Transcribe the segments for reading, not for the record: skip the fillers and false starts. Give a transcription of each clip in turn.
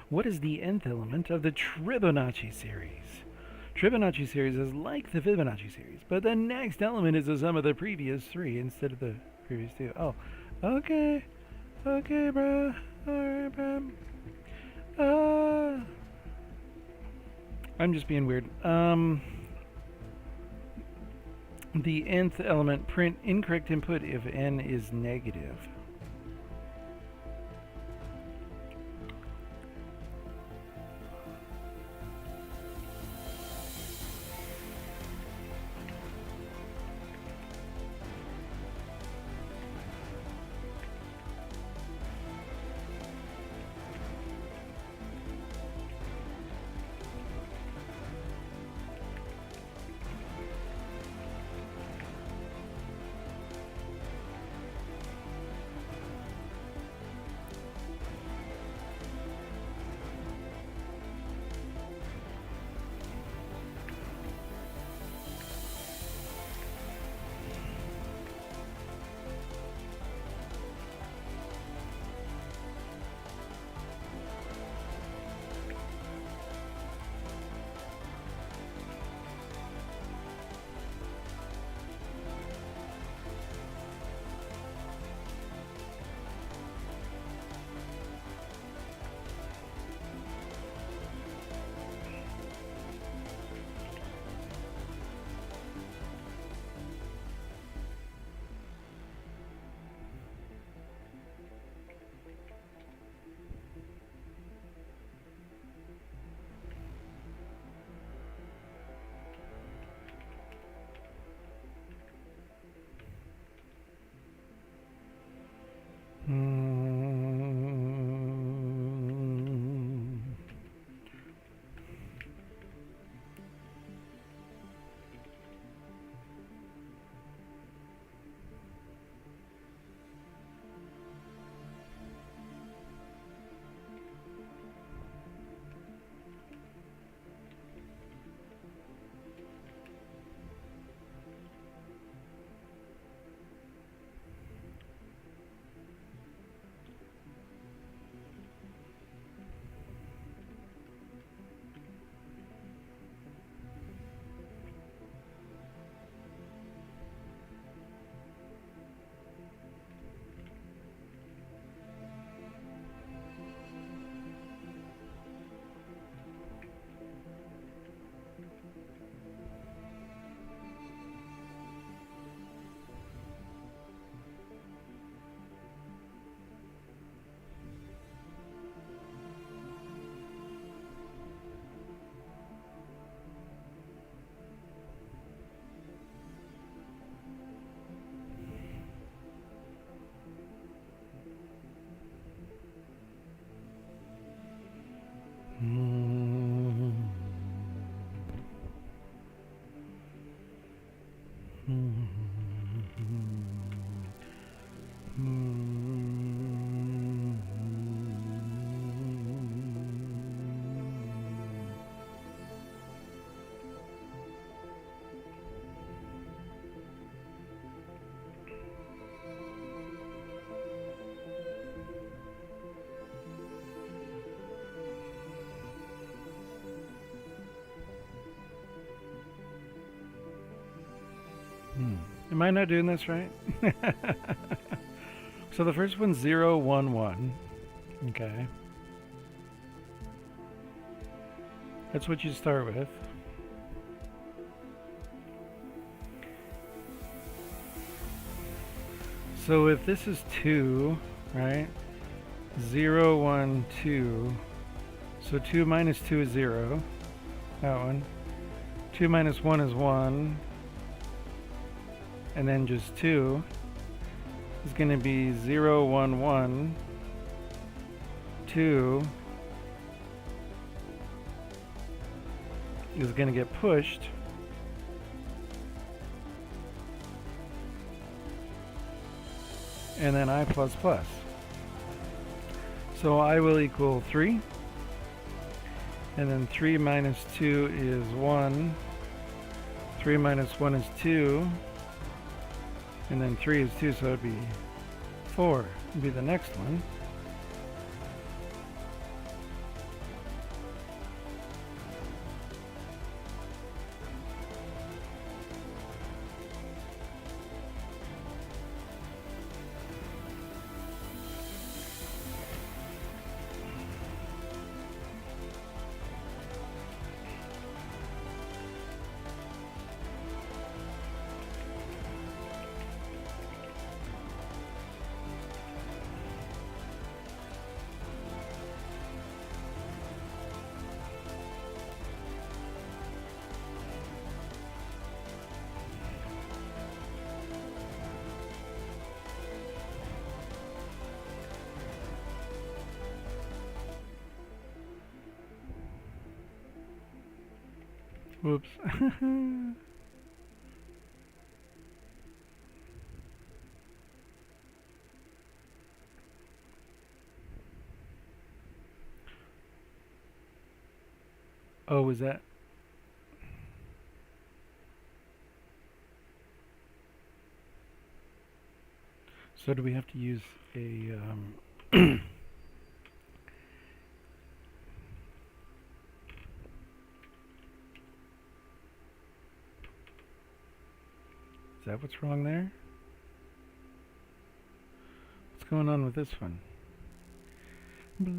What is the nth element of the Fibonacci series? Fibonacci series is like the Fibonacci series, but the next element is the sum of the previous three instead of the previous two. Oh, okay. Okay, bro. Alright, bro. I'm just being weird. The nth element, print incorrect input if n is negative. Am I not doing this right? So the first one's 0, 1, 1. Okay. That's what you start with. So if this is 2, right? 0, 1, 2. So 2 minus 2 is 0. That one. 2 minus 1 is 1. And then just 2 is going to be 0, 1, 1, 2 is going to get pushed. And then I plus plus. So I will equal 3. And then 3 minus 2 is 1. 3 minus 1 is 2. And then 3 is 2, so it'd be 4. Would be the next one. Whoops. Oh, was that? So do we have to use a is that what's wrong there? What's going on with this one? Blah,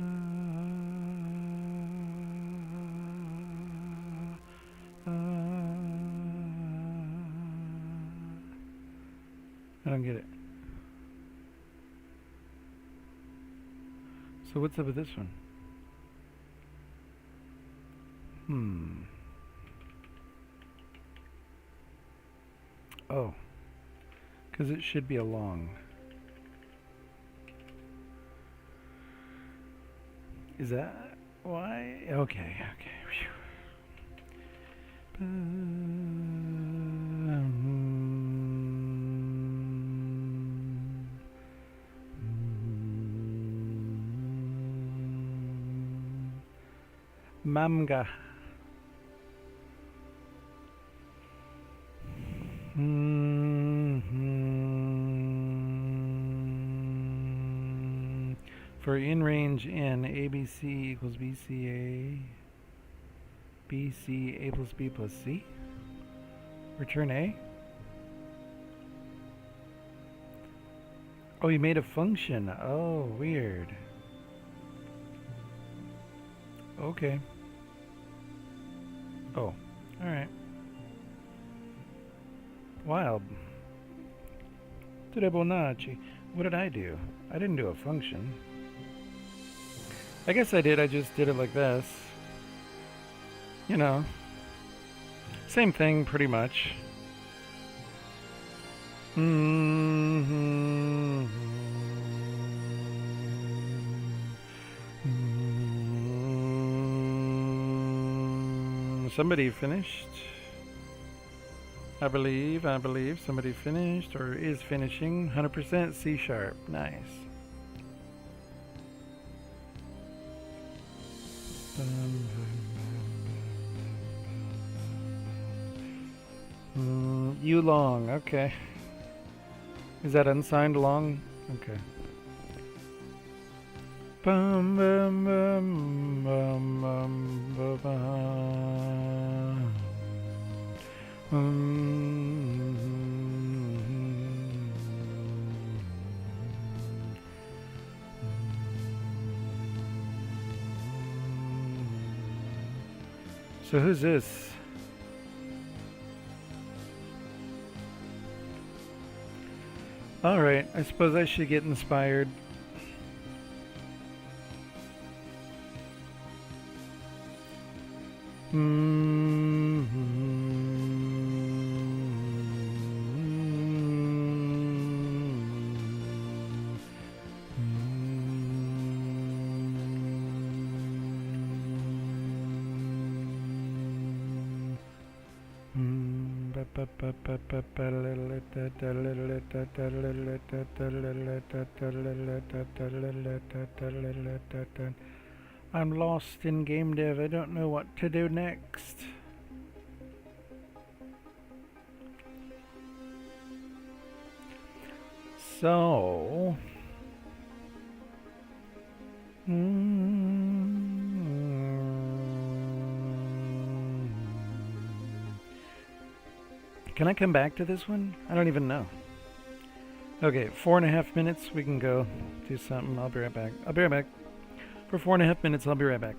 I don't get it. So what's up with this one? Oh, because it should be a long. Is that why? Okay, okay. Mamga. For in range n, ABC equals BCA, BC A plus B plus C. Return A. Oh, you made a function. Oh, weird. Okay. Oh, alright. Wild. Trebonacci. What did I do? I didn't do a function. I guess I did, I just did it like this. You know. Same thing, pretty much. Somebody finished. I believe somebody finished or is finishing. 100% C sharp. Nice. You long, okay. Is that unsigned long? Okay. Bum, bum, bum, bum, bum, bum, So who's this? Alright, I suppose I should get inspired. I'm lost in game dev. I don't know what to do next. So... Can I come back to this one? I don't even know. Okay, 4.5 minutes. We can go do something. I'll be right back. I'll be right back. For 4.5 minutes, I'll be right back.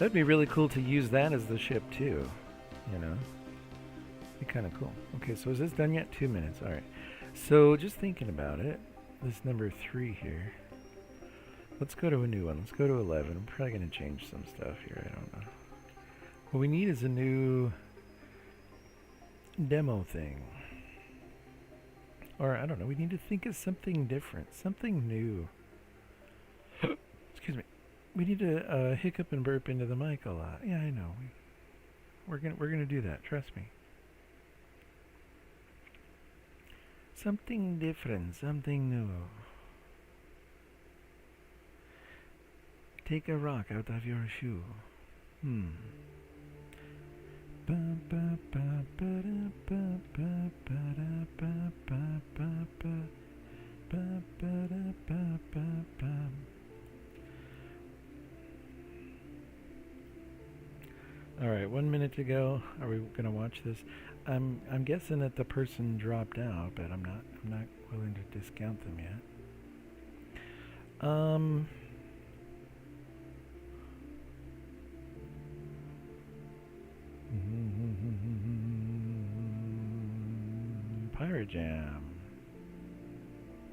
That'd be really cool to use that as the ship too, you know? Be kind of cool. Okay, so is this done yet? 2 minutes, all right. So just thinking about it, this number 3 here. Let's go to a new one. Let's go to 11. I'm probably going to change some stuff here. I don't know. What we need is a new demo thing. Or, I don't know. We need to think of something different. Something new. Excuse me. We need to hiccup and burp into the mic a lot. Yeah, I know. We're gonna do that. Trust me. Something different. Something new. Take a rock out of your shoe. All right, 1 minute to go. Are we gonna watch this? I'm guessing that the person dropped out, but I'm not willing to discount them yet. Pirate Jam.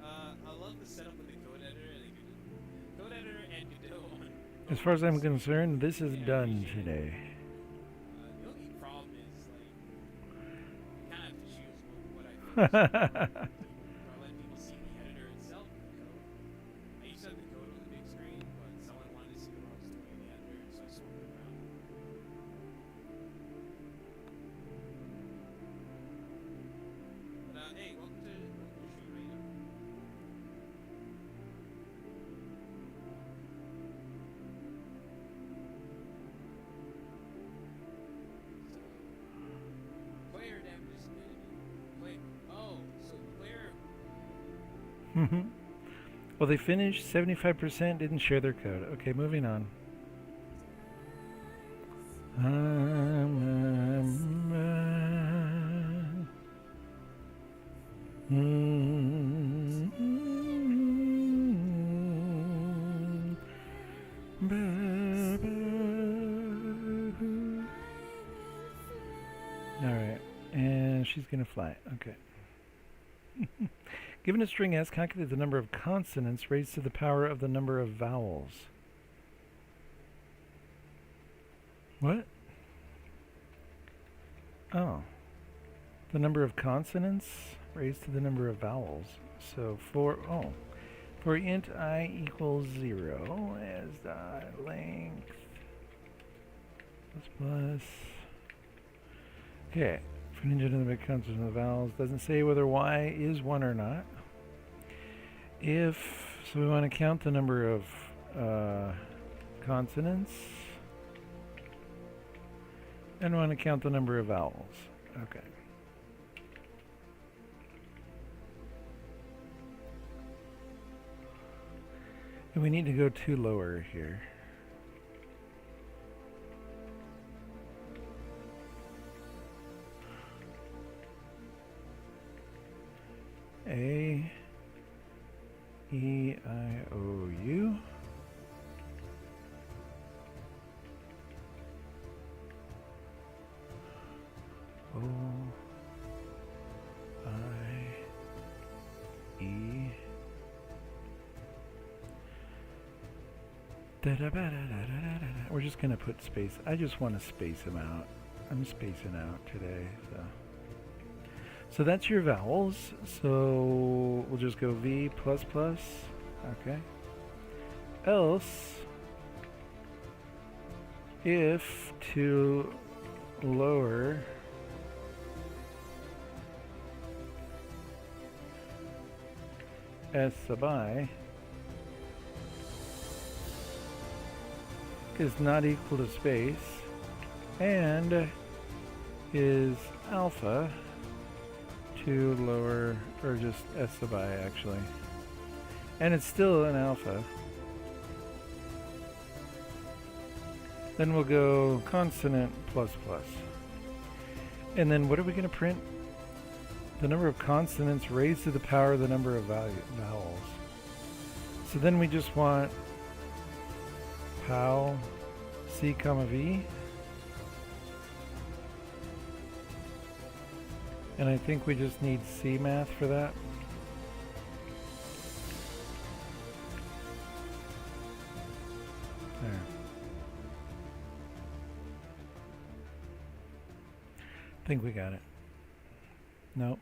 I love the setup with the code editor and Godot. As far as I'm concerned, this is done today. The only problem is like kind of have to choose what I do. Or let people see the editor itself in the code. I used to have the code on the big screen, but someone wanted to see what I was doing in the editor, so I swapped it around. But hey, welcome to the stream right now. Player damage is player. Well, they finished. 75% didn't share their code. Okay, moving on. Alright, and she's gonna fly. Okay. Given a string S, calculate the number of consonants raised to the power of the number of vowels. What? Oh. The number of consonants raised to the number of vowels. So for int I equals 0 as dot length plus. Okay. For an engine of the consonants of the vowels, doesn't say whether y is 1 or not. So we want to count the number of consonants, and we want to count the number of vowels. Okay. And we need to go 2 lower here. A, E, I, O, U. O, I, E. We're just going to put space. I just want to space them out. I'm spacing out today, so. So that's your vowels. So we'll just go V plus plus. Okay. Else, if to lower S sub I is not equal to space and is alpha to lower, or just S sub I actually, and it's still an alpha, then we'll go consonant plus plus. And then what are we going to print? The number of consonants raised to the power of the number of vowels. So then we just want pow C comma V. And I think we just need C math for that. There. Think we got it. Nope.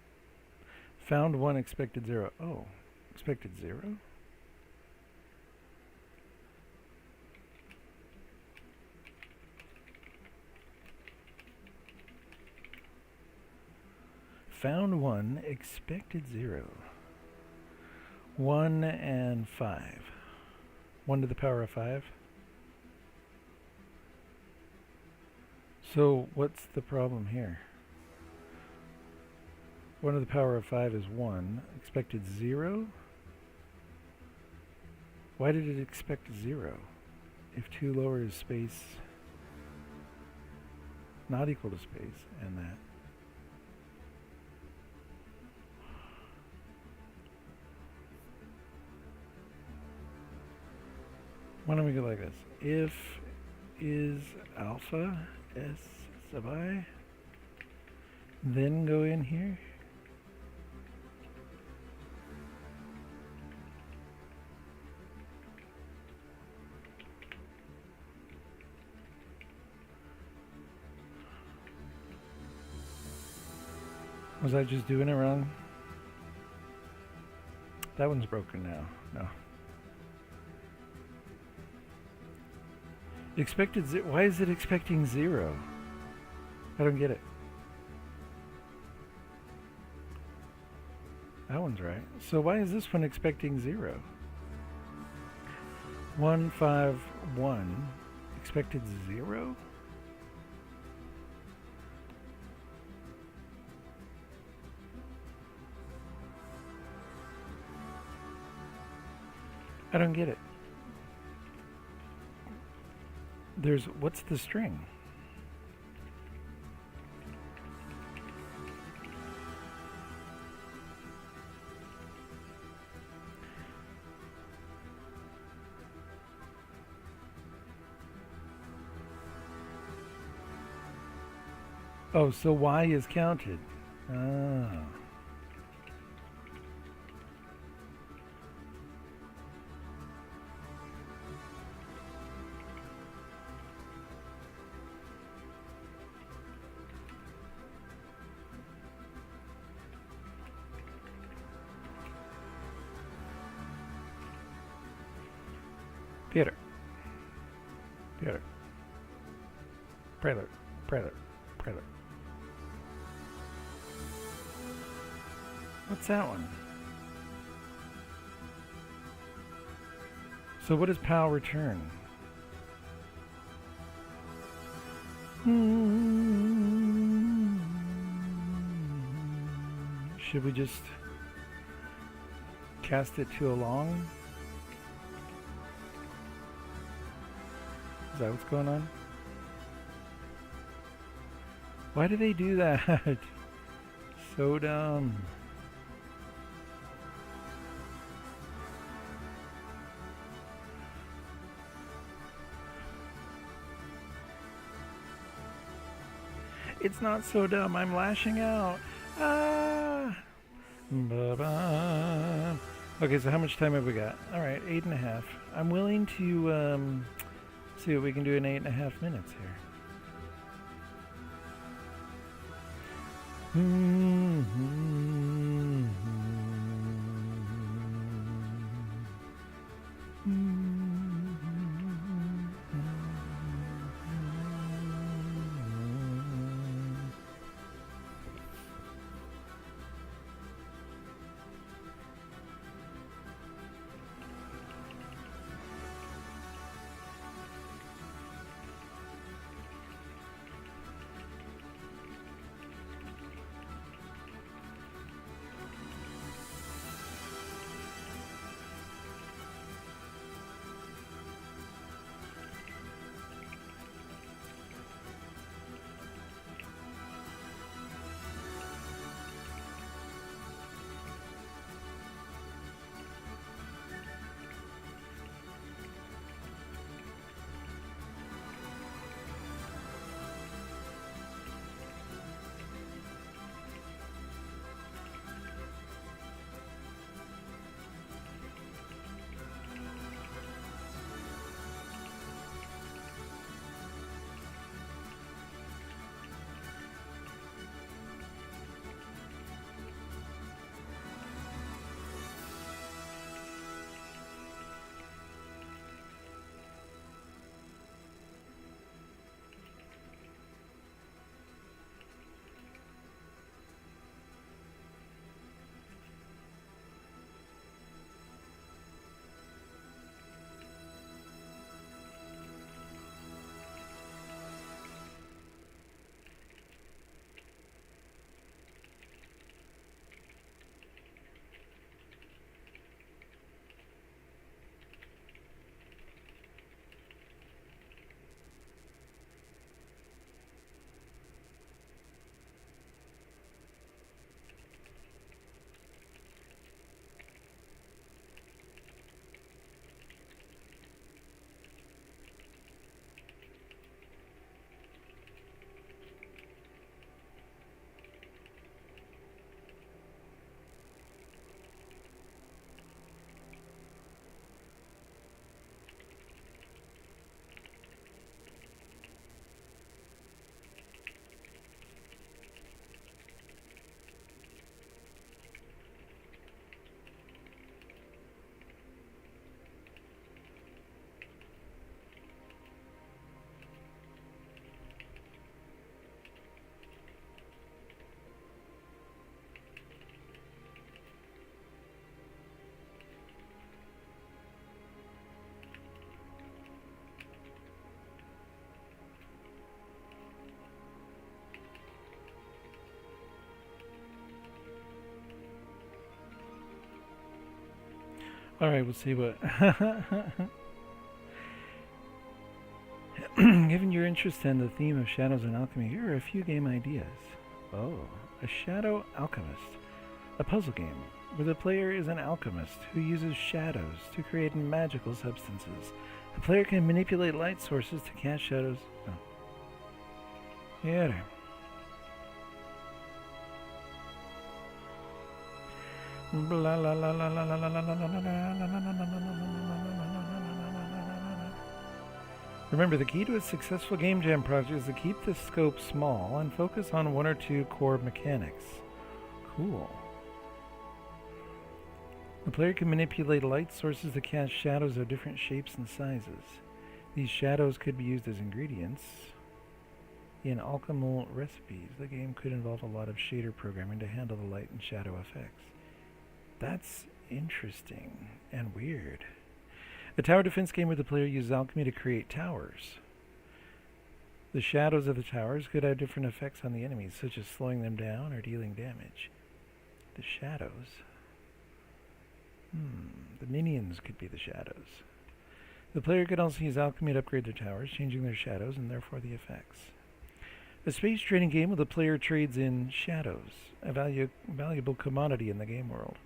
Found 1, expected 0. Oh, expected 0? Found 1, expected 0. 1 and 5. 1 to the power of 5. So what's the problem here? 1 to the power of 5 is 1. Expected 0? Why did it expect 0? If 2 lower is space not equal to space and that. Why don't we go like this? If is alpha s sub I, then go in here. Was I just doing it wrong? That one's broken now. No. Expected why is it expecting 0? I don't get it. That one's right. So why is this one expecting 0? 1, 5, 1. Expected 0? I don't get it. What's the string? Oh, so y is counted. Ah. Peter. Prelude. What's that one? So what does POW return? Should we just cast it to a long? Is that what's going on? Why do they do that? So dumb. It's not so dumb. I'm lashing out. Ah. Ba-ba. Okay, so how much time have we got? All right, 8.5. I'm willing to see what we can do in 8.5 minutes here. Alright, we'll see what. Given your interest in the theme of shadows and alchemy, here are a few game ideas. Oh, a shadow alchemist. A puzzle game where the player is an alchemist who uses shadows to create magical substances. The player can manipulate light sources to cast shadows. Oh. Yeah. Remember, the key to a successful game jam project is to keep the scope small and focus on one or two core mechanics. Cool. The player can manipulate light sources to cast shadows of different shapes and sizes. These shadows could be used as ingredients in alchemical recipes. The game could involve a lot of shader programming to handle the light and shadow effects. That's interesting and weird. A tower defense game where the player uses alchemy to create towers. The shadows of the towers could have different effects on the enemies, such as slowing them down or dealing damage. The shadows. The minions could be the shadows. The player could also use alchemy to upgrade their towers, changing their shadows and therefore the effects. A space trading game where the player trades in shadows, a valuable commodity in the game world.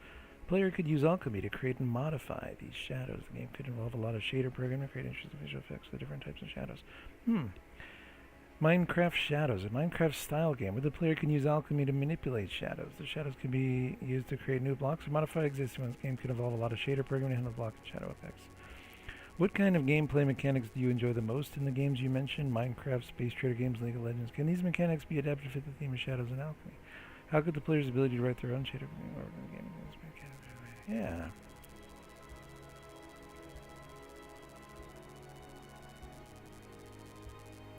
The player could use alchemy to create and modify these shadows. The game could involve a lot of shader programming to create interesting visual effects with different types of shadows. Minecraft Shadows, a Minecraft style game where the player can use alchemy to manipulate shadows. The shadows can be used to create new blocks or modify existing ones. The game could involve a lot of shader programming to handle block and shadow effects. What kind of gameplay mechanics do you enjoy the most in the games you mentioned? Minecraft, Space Trader games, League of Legends. Can these mechanics be adapted to fit the theme of shadows and alchemy? How could the player's ability to write their own shader programming work in the game? Yeah.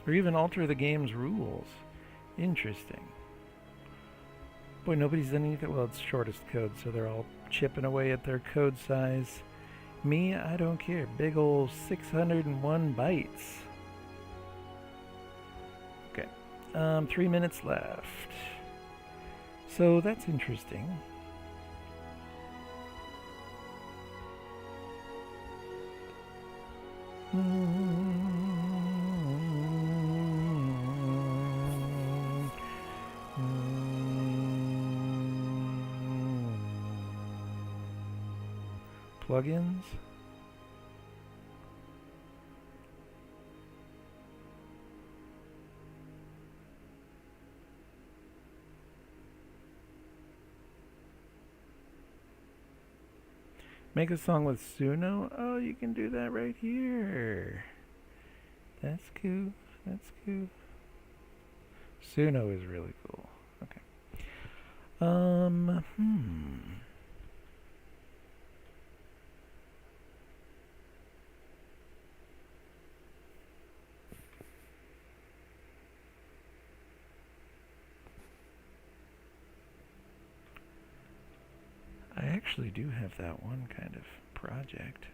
Or even alter the game's rules. Interesting. Boy, nobody's done anything. Well, it's shortest code, so they're all chipping away at their code size. Me, I don't care. Big ol' 601 bytes. Okay. 3 minutes left. So that's interesting. Plugins. Make a song with Suno? Oh, you can do that right here. That's cool. That's cool. Suno is really cool. Okay. I actually do have that one kind of project.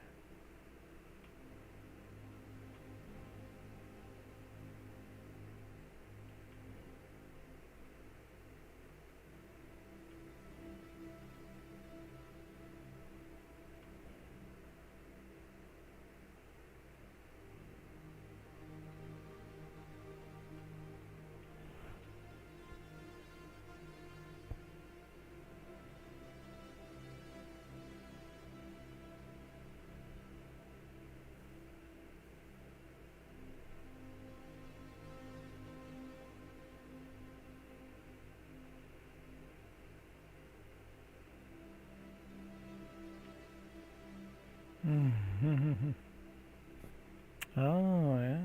Oh, yeah,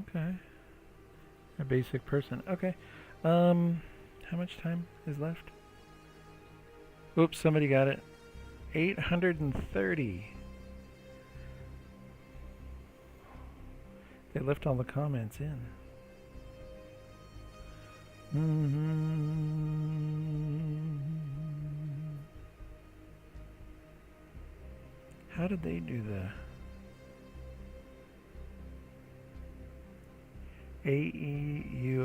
okay. A basic person. Okay. How much time is left? Oops, somebody got it. 830. They left all the comments in. How did they do the AEUIOY?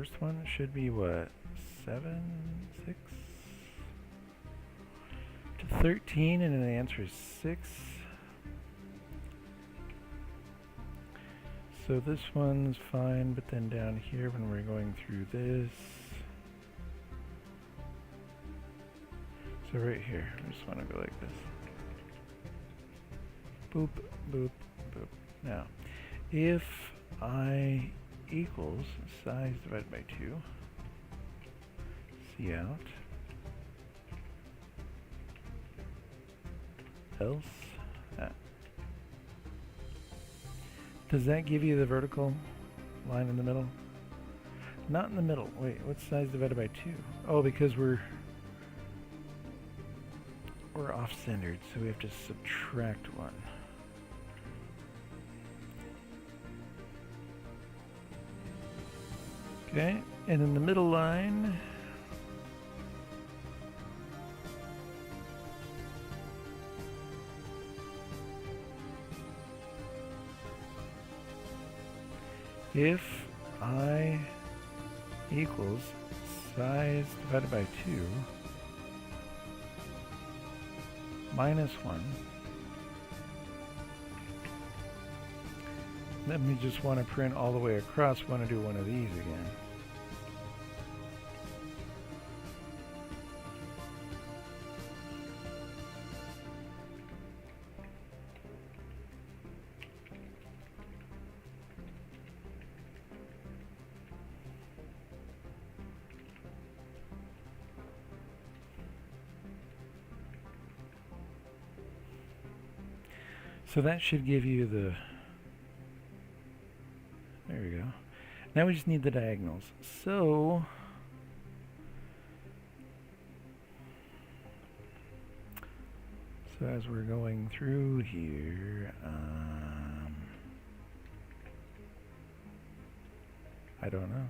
first one should be what? 7, 6 to 13, and then the answer is 6. So this one's fine, but then down here when we're going through this, so right here, I just want to go like this. Boop, boop, boop. Now, if I equals size divided by 2, C out, else, does that give you the vertical line in the middle? Not in the middle. Wait, what's size divided by 2? Oh, because we're off-centered, so we have to subtract 1. Okay, and in the middle line, if I equals size divided by 2 minus 1, then we just want to print all the way across. We want to do one of these again. So that should give you the, there we go. Now we just need the diagonals. So as we're going through here, I don't know.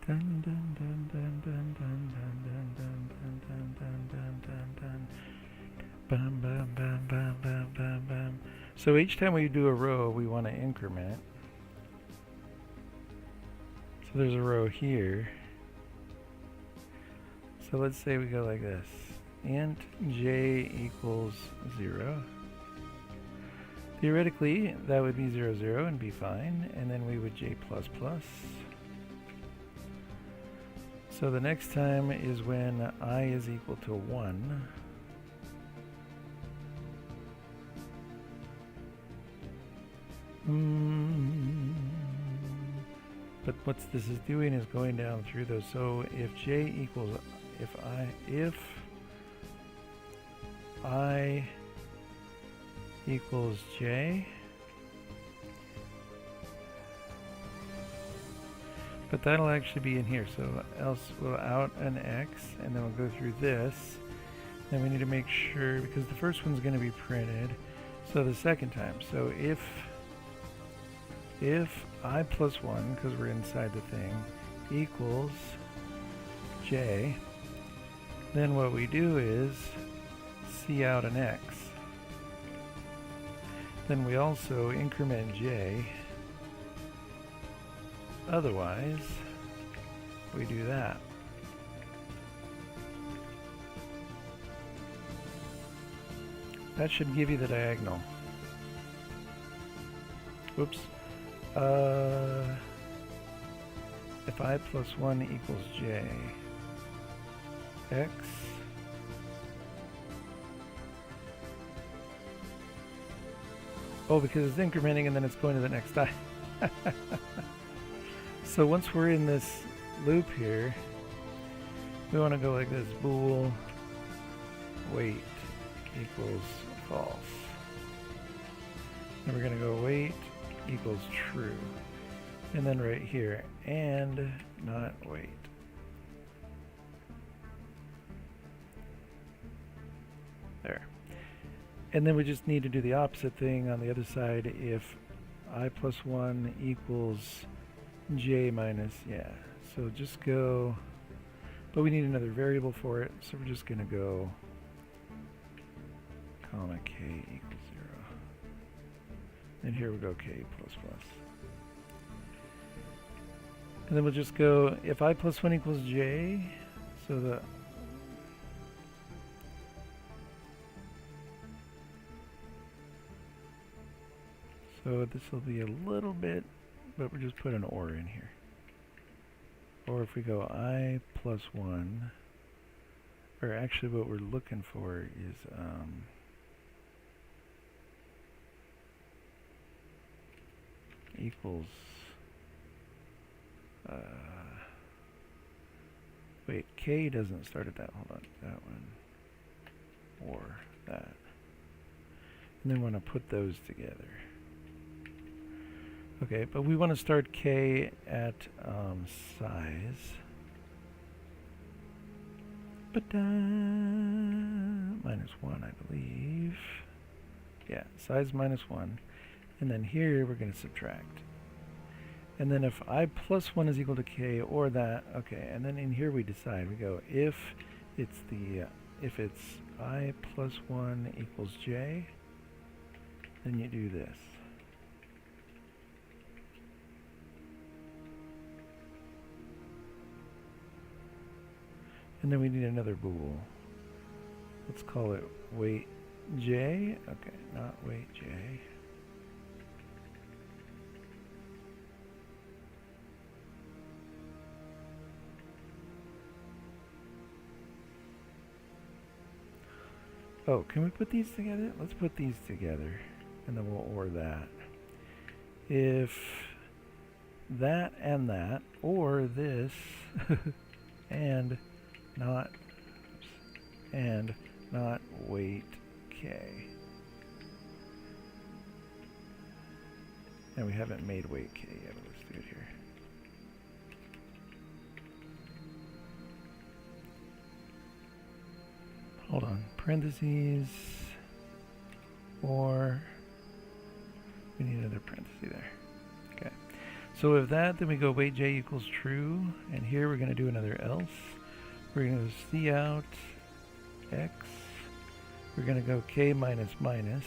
Dun, dun, dun, dun, dun, dun, dun, dun, dun, dun, dun, dun, dun, dun. Bum, bum, bum, bum, bum, bum, bum. So each time we do a row, we want to increment. So there's a row here. So let's say we go like this. Int j equals 0. Theoretically, that would be 0, 0 and be fine. And then we would j plus plus. So the next time is when I is equal to 1. But what this is doing is going down through those. So if j equals, if I equals j, but that'll actually be in here. So else we'll out an x, and then we'll go through this. Then we need to make sure, because the first one's going to be printed, so the second time. So if I plus 1, because we're inside the thing, equals j, then what we do is C out an x. Then we also increment j. Otherwise, we do that. That should give you the diagonal. Oops. If I plus 1 equals j, x, oh, because it's incrementing and then it's going to the next I. So once we're in this loop here, we want to go like this: bool weight equals false. And we're going to go weight equals true. And then right here, and not weight. There. And then we just need to do the opposite thing on the other side if I plus 1 equals j minus, yeah. so just go, but we need another variable for it, so we're just going to go comma k equals 0. And here we go k plus plus. And then we'll just go if I plus 1 equals j, so the so this will be a little bit, but we'll just put an or in here. Or if we go I plus 1, or actually what we're looking for is equals wait, k doesn't start at that, hold on, that one, or that. And then we want to put those together. Okay, but we want to start k at size. Minus 1, I believe. Yeah, size minus 1. And then here we're going to subtract. And then if I plus 1 is equal to k or that, okay, and then in here we decide, we go if it's if it's I plus 1 equals j, then you do this. And then we need another bool. Let's call it weight j. Okay, not weight j. Oh, can we put these together? Let's put these together, and then we'll OR that. If that, or this, and not weight k. And we haven't made weight k yet, but let's do it here. Hold on, parentheses, or we need another parenthesis there. Okay, so with that, then we go weight j equals true, and here we're going to do another else. We're going to see out x, we're going to go k minus minus,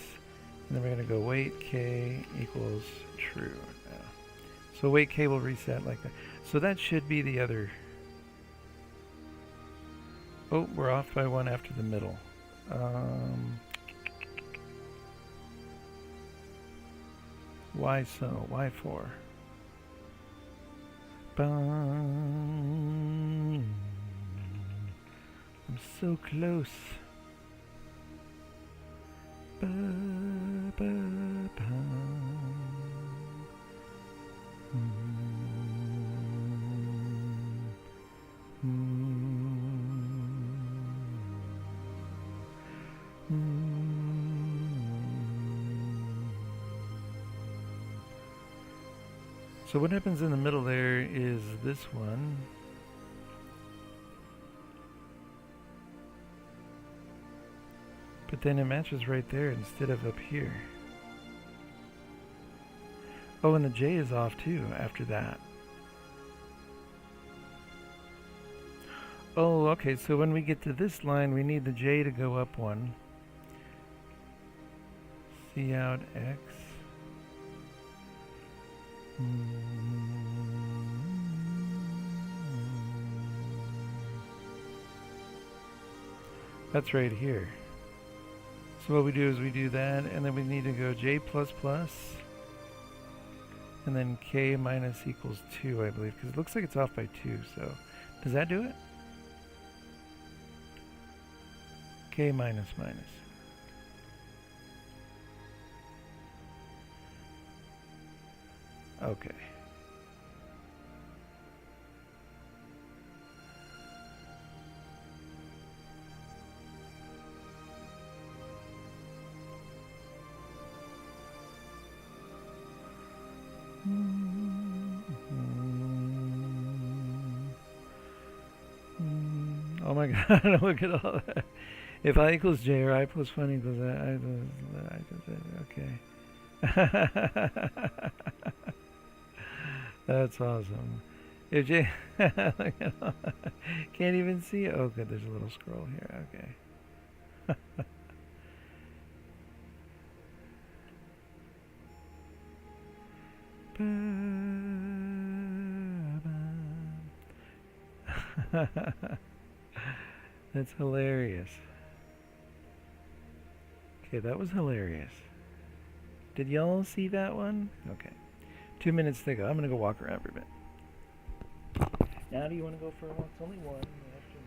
and then we're going to go weight k equals true. So weight k will reset like that. So that should be the other. Oh, we're off by 1 after the middle. Why so? Why for? I'm so close. So what happens in the middle there is this one. But then it matches right there instead of up here. Oh, and the J is off too after that. Oh, okay, so when we get to this line, we need the J to go up 1. See out X. That's right here. So what we do is we do that, and then we need to go J++, and then K minus equals 2, I believe, because it looks like it's off by 2, so does that do it? K minus minus. Okay. Oh my god, look at all that. If I equals J or I plus 1 equals I plus okay. That's awesome. If you look at all- can't even see it. Oh, good. There's a little scroll here. Okay. That's hilarious. Okay, that was hilarious. Did y'all see that one? Okay. 2 minutes to go. I'm gonna go walk around for a bit. Now, do you want to go for a walk? It's only one in the afternoon.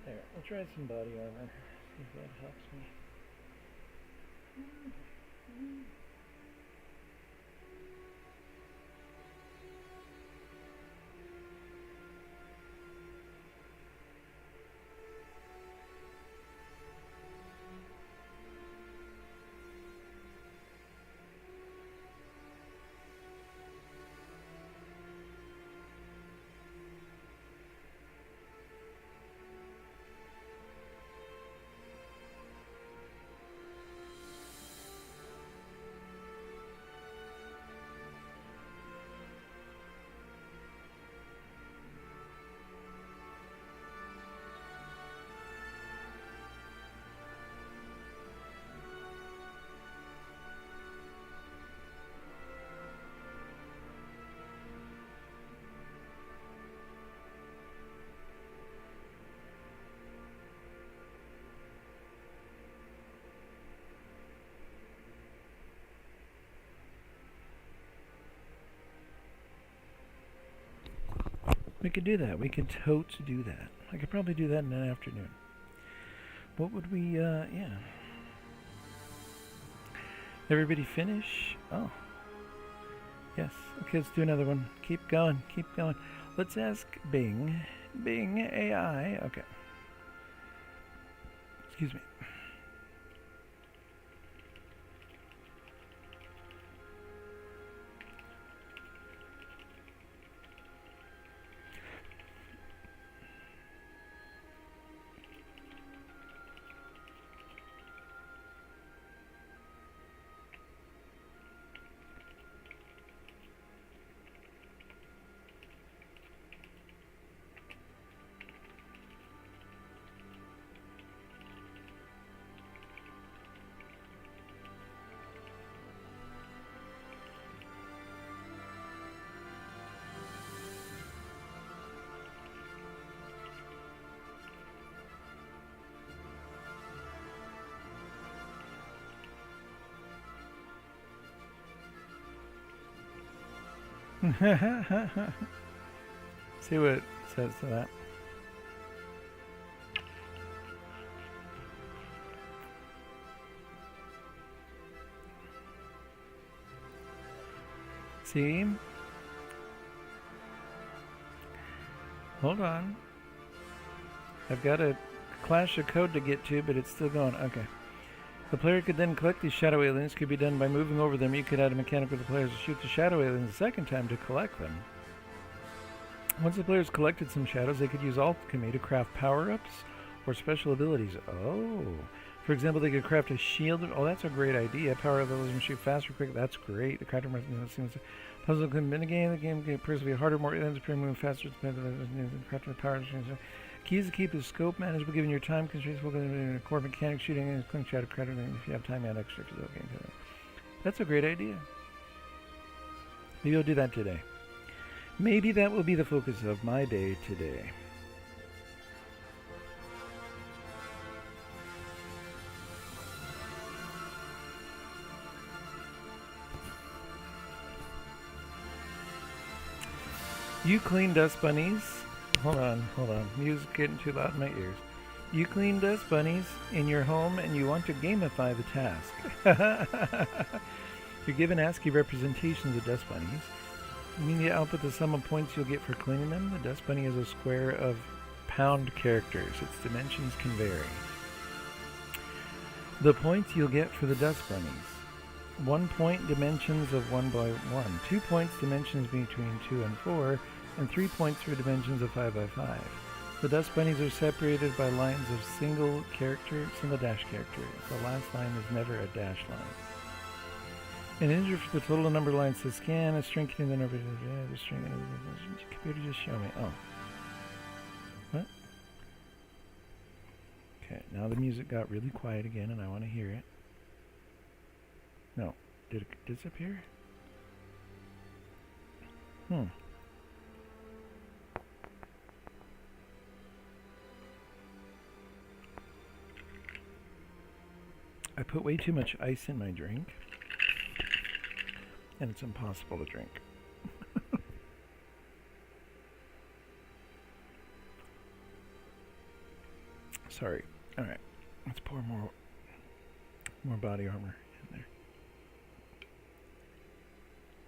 There, I'll try some body armor. See if that helps me. We could do that. We could totes do that. I could probably do that in an afternoon. What would we, yeah. Everybody finish? Oh. Yes. Okay, let's do another one. Keep going. Keep going. Let's ask Bing. Bing AI. Okay. Excuse me. See what it says to that. See? Hold on. I've got a clash of code to get to, but it's still going. Okay. The player could then collect these shadow aliens. Could be done by moving over them. You could add a mechanic with the players to shoot the shadow aliens a second time to collect them. Once the players collected some shadows, they could use alchemy to craft power-ups or special abilities. Oh. For example, they could craft a shield. Oh, that's a great idea. Power of those and shoot faster, quick. That's great. The crafter must seems puzzle can minigame. The game appears to be harder, more ends, move faster. Crafting power. Keys to keep is scope manageable given your time constraints. Core mechanics, shooting, and clink shadow credit. If you have time, add extra to the game. That's a great idea. Maybe I'll do that today. Maybe that will be the focus of my day today. You clean dust bunnies. Hold on. Music getting too loud in my ears. You clean dust bunnies in your home and you want to gamify the task. You're given ASCII representations of dust bunnies. You mean the output the sum of points you'll get for cleaning them? The dust bunny is a square of pound characters. Its dimensions can vary. The points you'll get for the dust bunnies. 1 point dimensions of 1 by 1. 2 points dimensions between 2 and 4. And 3 points for dimensions of 5 by 5. The dust bunnies are separated by lines of single dash character. The last line is never a dash line. An integer for the total number of lines to scan, a string containing the number of the string. Computer just show me. Oh. What? Okay, now the music got really quiet again and I want to hear it. No. Did it disappear? I put way too much ice in my drink, and it's impossible to drink. Sorry. All right, let's pour more body armor in there.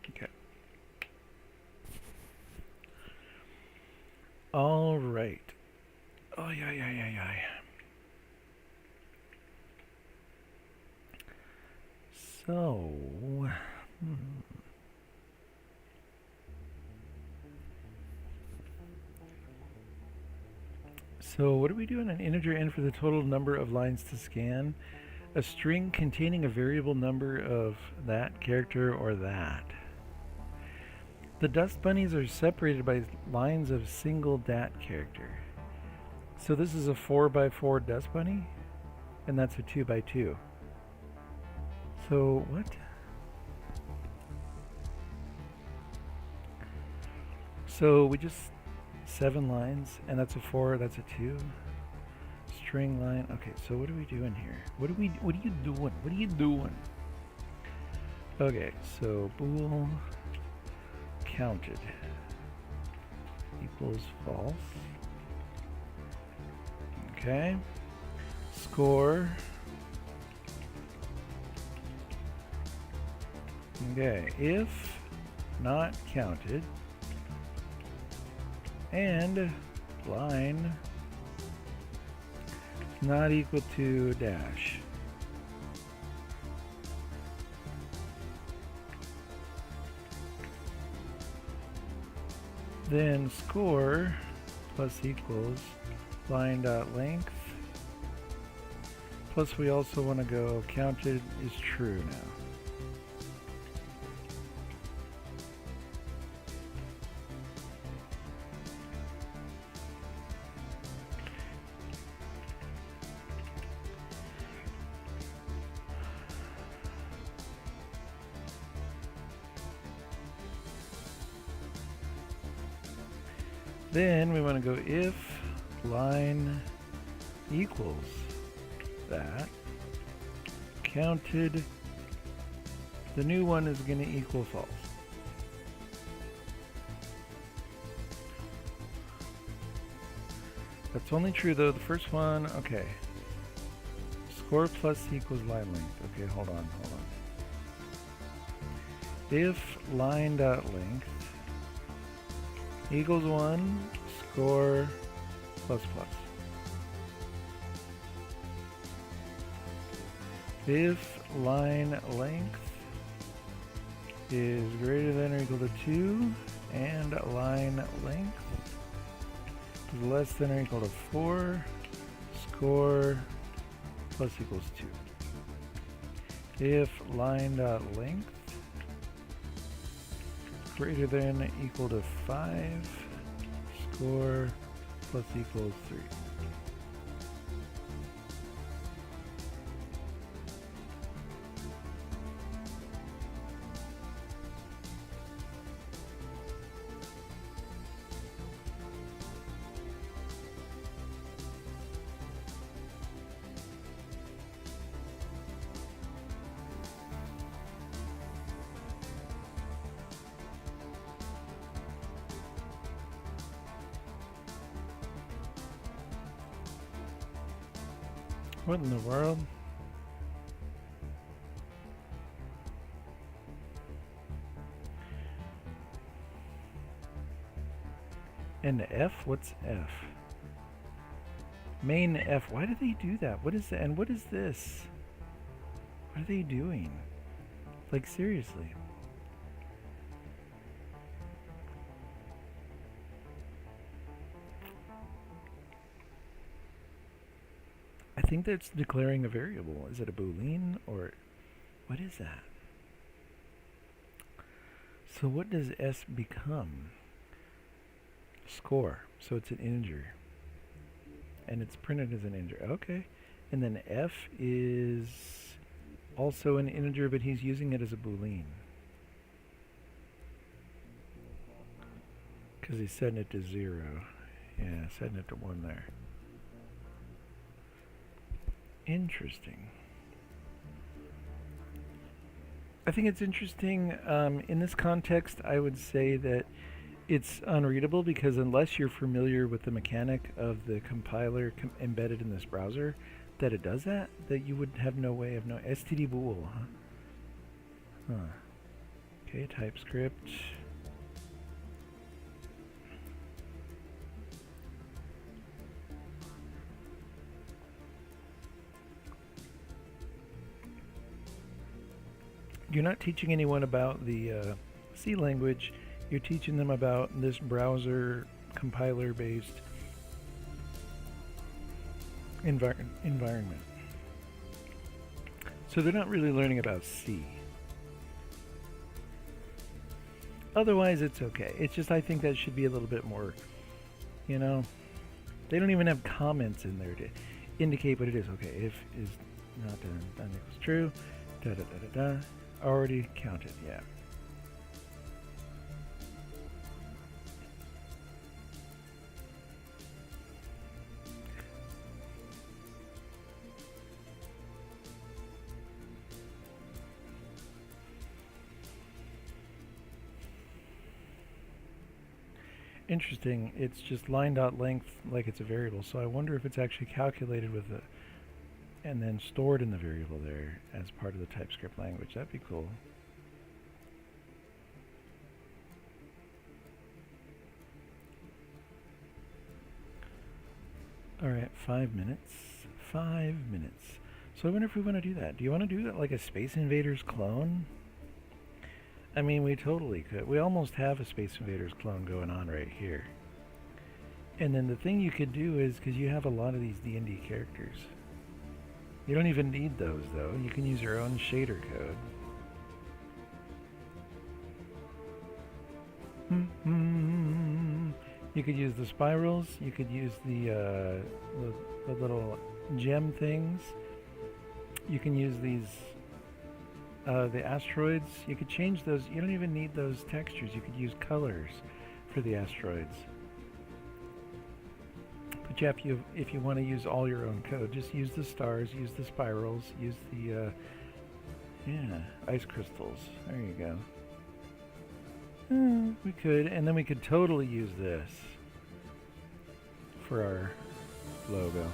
Okay. All right. Oh yeah. So, So what are we doing? An integer n for the total number of lines to scan. A string containing a variable number of that character or that. The dust bunnies are separated by lines of single dat character. So this is a 4 by 4 dust bunny, and that's a 2 by 2. So what? So we just 7 lines, and that's a 4, that's a 2. String line. Okay, so what are we doing here? What are you doing? Okay, so bool counted equals false. Okay. Score. Okay, if not counted and line not equal to dash. Then score plus equals line dot length. Plus we also want to go counted is true now. Then we want to go if line equals that, counted, the new one is going to equal false. That's only true though, the first one, okay. Score plus equals line length. Okay, hold on. If line dot length equals 1, score plus plus. If line length is greater than or equal to 2 and line length is less than or equal to 4, score plus equals 2. If line.length greater than equal to 5, score plus equals 3. What in the world? And F? What's F? Main F. Why do they do that? What is that? And what is this? What are they doing? Like, seriously. I think that's declaring a variable. Is it a boolean or what is that? So what does S become? Score. So it's an integer. And it's printed as an integer. Okay. And then F is also an integer, but he's using it as a boolean. Because he's setting it to 0. Yeah, setting it to 1 there. Interesting. I think it's interesting. In this context, I would say that it's unreadable because unless you're familiar with the mechanic of the compiler embedded in this browser, that it does that you would have no way of knowing. std bool, huh? Okay, TypeScript. You're not teaching anyone about the C language. You're teaching them about this browser compiler-based environment. So they're not really learning about C. Otherwise, it's okay. It's just I think that should be a little bit more, you know. They don't even have comments in there to indicate what it is. Okay, if is not done equals true. Da da da da da. Already counted, yeah. Interesting, it's just line.length like it's a variable, so I wonder if it's actually calculated with the and then stored in the variable there as part of the TypeScript language. That'd be cool. Alright, 5 minutes. 5 minutes. So I wonder if we want to do that. Do you want to do it like a Space Invaders clone? I mean, we totally could. We almost have a Space Invaders clone going on right here. And then the thing you could do is, because you have a lot of these D&D characters, you don't even need those, though. You can use your own shader code. You could use the spirals. You could use the little gem things. You can use these, the asteroids. You could change those. You don't even need those textures. You could use colors for the asteroids. But Jeff, if you want to use all your own code, just use the stars, use the spirals, use the ice crystals. There you go. We could, and then we could totally use this for our logo.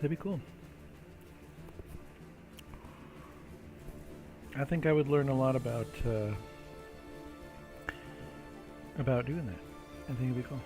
That'd be cool. I think I would learn a lot about doing that. I think it'd be cool.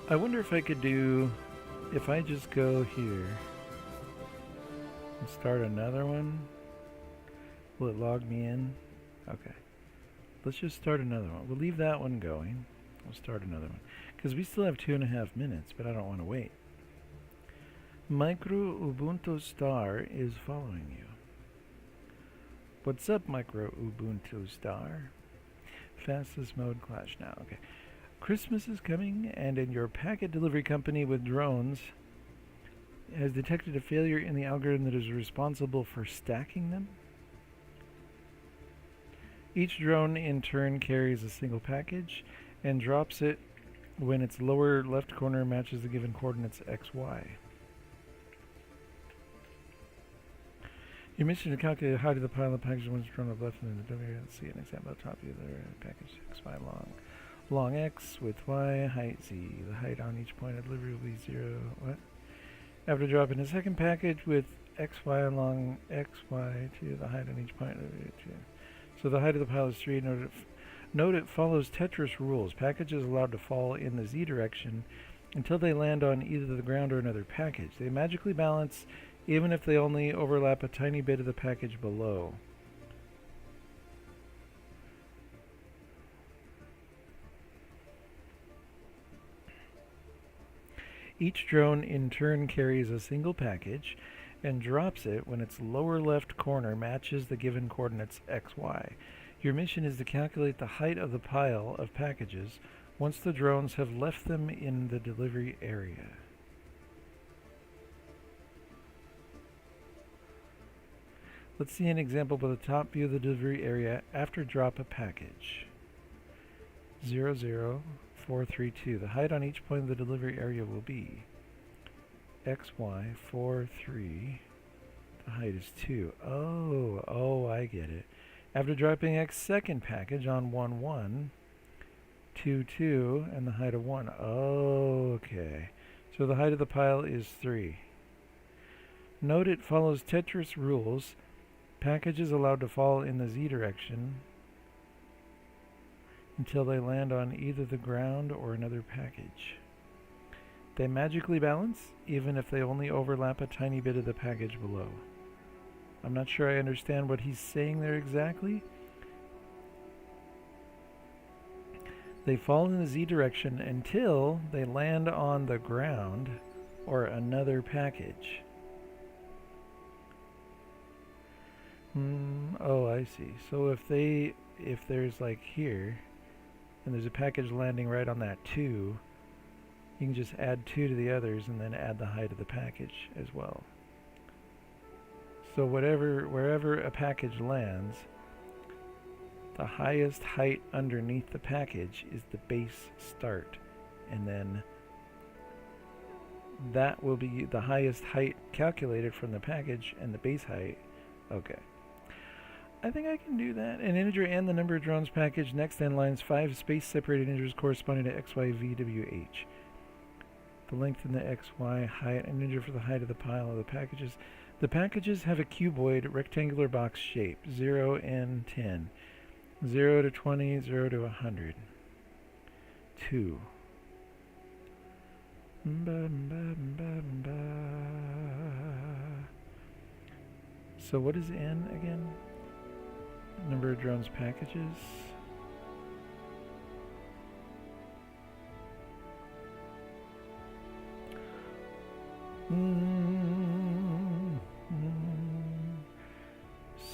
I wonder if I could do, if I just go here and start another one, will it log me in? Okay. Let's just start another one. We'll leave that one going. We'll start another one. Because we still have 2.5 minutes, but I don't want to wait. Micro Ubuntu Star is following you. What's up, Micro Ubuntu Star? Fastest mode clash now. Okay. Christmas is coming, and in your packet delivery company with drones has detected a failure in the algorithm that is responsible for stacking them. Each drone in turn carries a single package and drops it when its lower left corner matches the given coordinates XY. Your mission is to calculate the height of the pile of packages once drawn up left and then the W. Let's see an example at the top of the package XY long X with Y, height Z. The height on each point of delivery will be 0. What? After dropping the second package with XY long XY to the height on each point of delivery 2. So the height of the pile is 3. Note it follows Tetris rules. Packages allowed to fall in the Z direction until they land on either the ground or another package. They magically balance even if they only overlap a tiny bit of the package below. Each drone in turn carries a single package and drops it when its lower left corner matches the given coordinates XY. Your mission is to calculate the height of the pile of packages once the drones have left them in the delivery area. Let's see an example with the top view of the delivery area after drop a package. 00432. The height on each point of the delivery area will be XY43. The height is 2. Oh, I get it. After dropping X second package on 1122 and the height of 1. Okay. So the height of the pile is 3. Note it follows Tetris rules. Packages allowed to fall in the Z direction until they land on either the ground or another package. They magically balance, even if they only overlap a tiny bit of the package below. I'm not sure I understand what he's saying there exactly. They fall in the Z direction until they land on the ground or another package. Oh, I see. So if there's like here, and there's a package landing right on that 2, you can just add 2 to the others and then add the height of the package as well. So wherever a package lands, the highest height underneath the package is the base start, and then that will be the highest height calculated from the package and the base height. Okay. I think I can do that. An integer and the number of drones package next n lines 5 space-separated integers corresponding to x, y, v, w, h. The length in the x, y, height, an integer for the height of the pile of the packages. The packages have a cuboid rectangular box shape, 0 and 10. 0 to 20, 0 to 100. 2. So what is N again? Number of drones packages.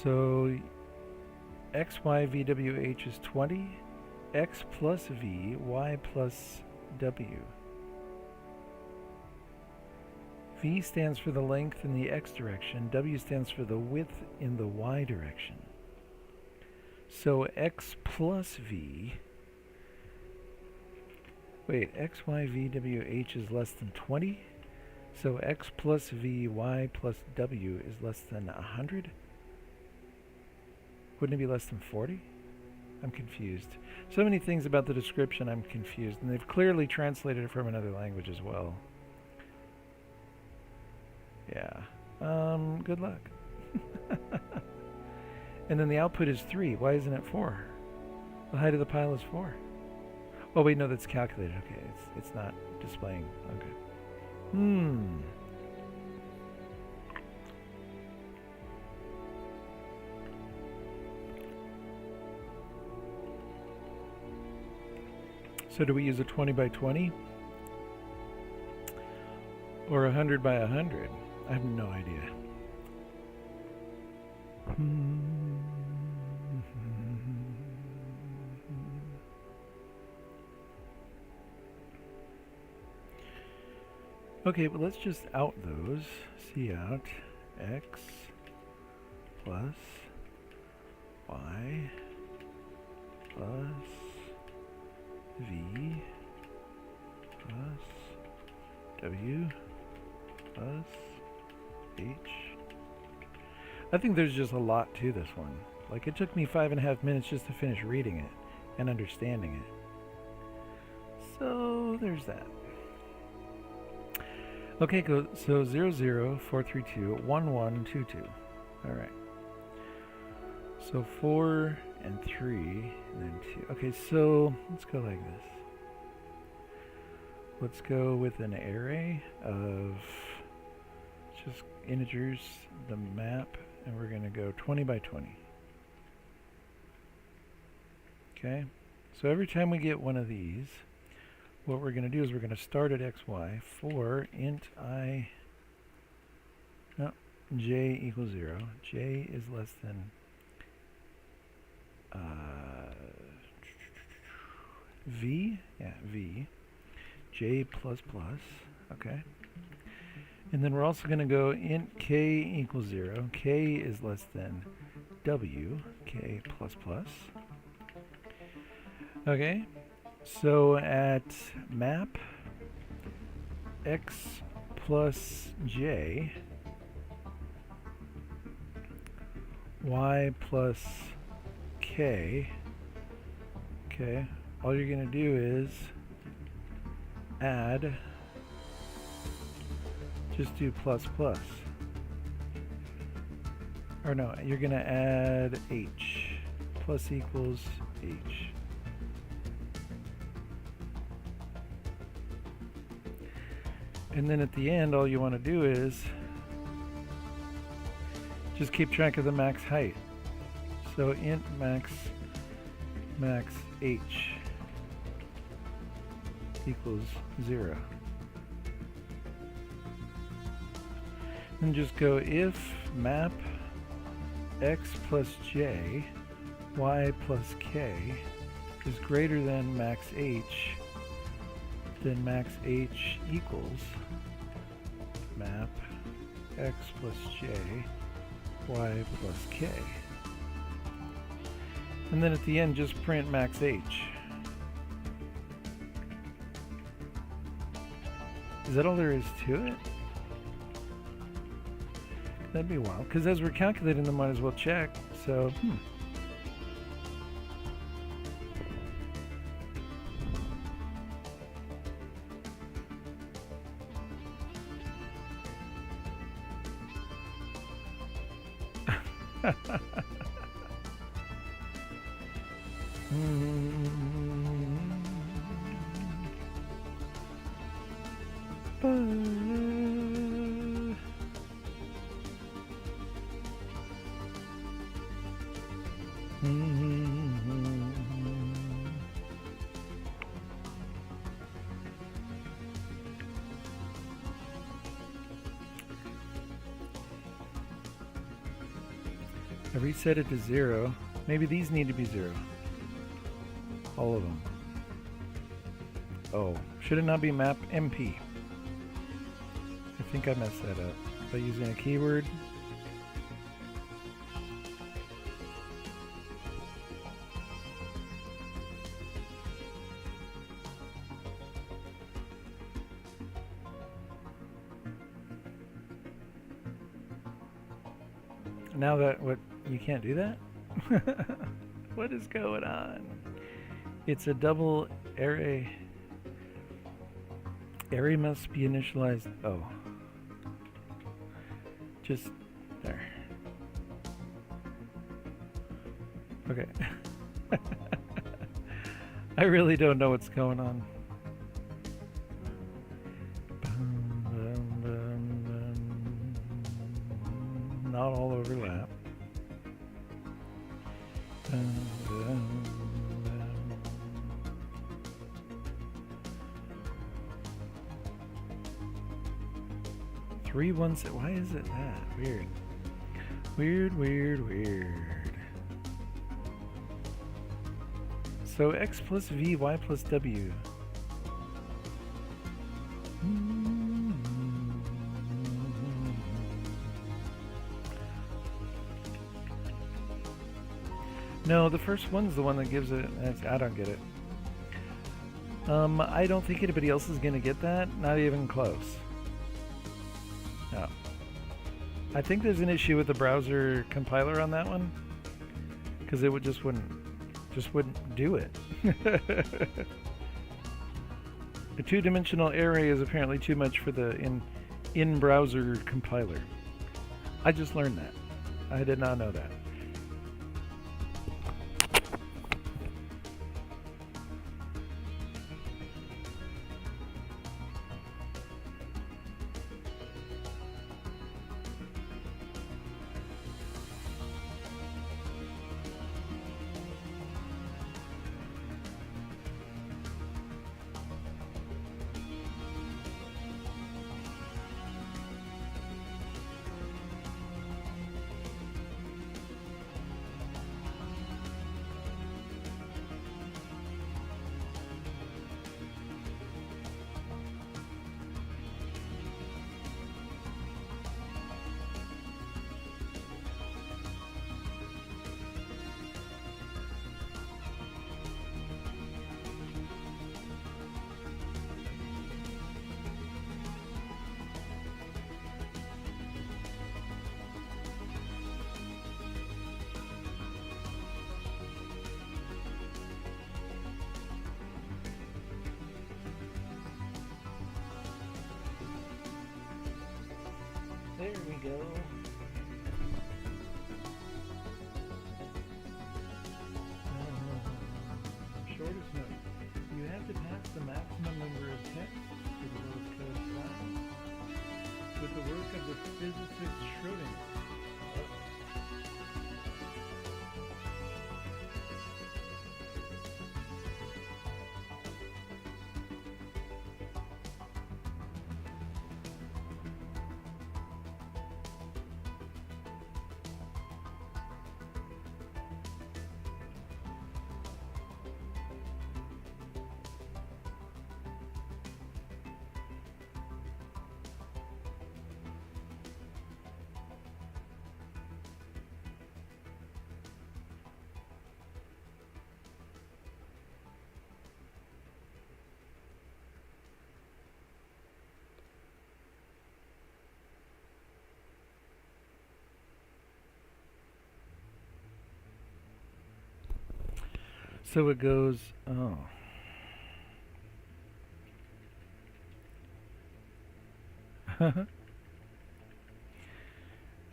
So X, Y, V, W, H is 20. X plus V, Y plus W. V stands for the length in the X direction. W stands for the width in the Y direction. So X plus V. Wait, X, Y, V, W, H is less than 20? So X plus V, Y plus W is less than 100? Wouldn't it be less than 40? I'm confused. So many things about the description I'm confused, and they've clearly translated it from another language as well. Yeah. Good luck. And then the output is 3. Why isn't it 4? The height of the pile is 4. Oh wait, no, that's calculated. Okay, it's not displaying. Okay. So do we use a 20 by 20? Or 100 by 100? I have no idea. Okay, but let's just out those. C out X plus Y plus V plus W plus H. I think there's just a lot to this one. Like, it took me 5.5 minutes just to finish reading it and understanding it. So there's that. Okay, so 00432 1122. Alright. So 4 and 3 and then 2. Okay, so let's go like this. Let's go with an array of just integers, the map, and we're going to go 20 by 20. Okay, so every time we get one of these, what we're going to do is we're going to start at xy for int I, no, j equals 0. J is less than v, yeah, v, j plus plus, okay. And then we're also going to go int k equals 0. K is less than w, k plus plus. Okay, so at map x plus j, y plus k, okay, all you're going to do is add, just do plus plus. Or no, you're going to add h. Plus equals h. And then at the end, all you want to do is just keep track of the max height. So int max h equals 0. And just go if map x plus j, y plus k is greater than max h, then max h equals map x plus j, y plus k. And then at the end, just print max h. Is that all there is to it? That'd be wild, because as we're calculating them, might as well check. So, I reset it to 0. Maybe these need to be 0. All of them. Oh, should it not be map MP? I think I messed that up by using a keyword. Now that what you can't do that? What is going on? It's a double array. Array must be initialized. Oh. Just there. Okay. I really don't know what's going on. Not all overlap. 317. Why is it that? Weird. Weird. So x plus v, y plus w. No, the first one's the one that gives it. I don't get it. I don't think anybody else is gonna get that. Not even close. No. I think there's an issue with the browser compiler on that one, because it would just wouldn't do it. A two-dimensional array is apparently too much for the in-browser compiler. I just learned that. I did not know that. There we go. Shortest note. You have to pass the maximum number of texts to the lowest code size with the work of the physicist Schrodinger. So it goes, oh.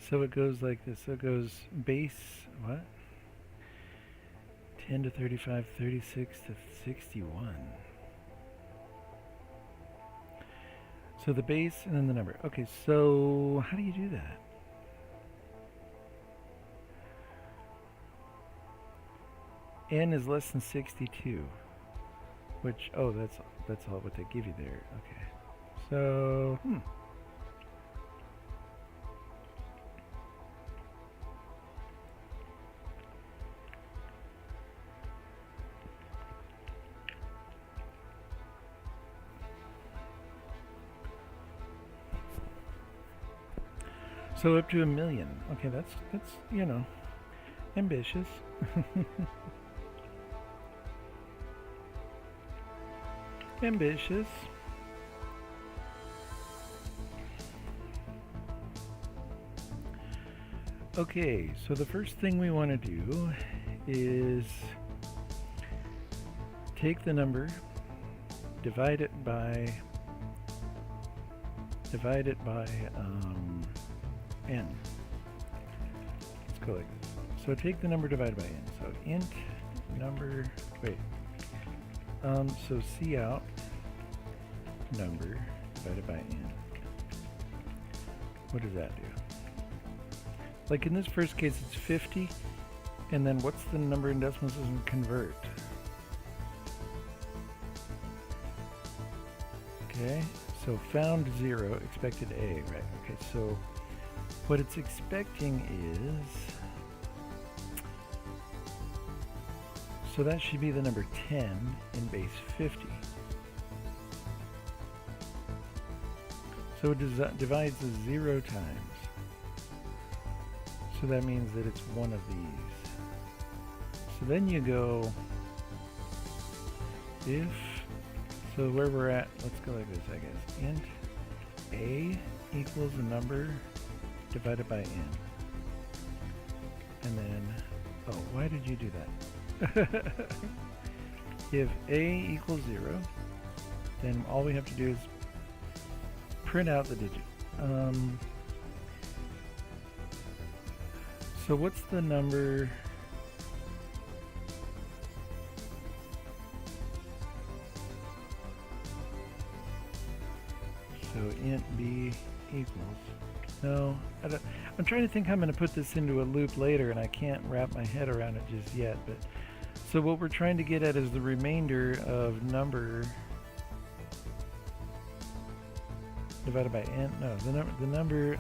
So it goes like this. So it goes base, what? 10 to 35, 36 to 61. So the base and then the number. Okay, so how do you do that? N is less than 62, which, oh, that's all what they give you there. Okay, so so up to 1,000,000. Okay, that's you know, ambitious. Ambitious. Okay, so the first thing we want to do is take the number, divide it by n. Let's go like this. So take the number divided by n. So int number, wait. So C out number divided by n. What does that do? Like in this first case, it's 50, and then what's the number in decimals and convert? Okay, so found 0, expected A, right? Okay, so what it's expecting is, so that should be the number 10 in base 50. So it divides the 0 times. So that means that it's one of these. So then you go, if, so where we're at, let's go like this, I guess. Int A equals the number divided by n. And then, oh, why did you do that? If A equals 0, then all we have to do is print out the digit. So what's the number? So int b equals, no, I'm trying to think how I'm going to put this into a loop later, and I can't wrap my head around it just yet. But so what we're trying to get at is the remainder of number divided by n. No, the number.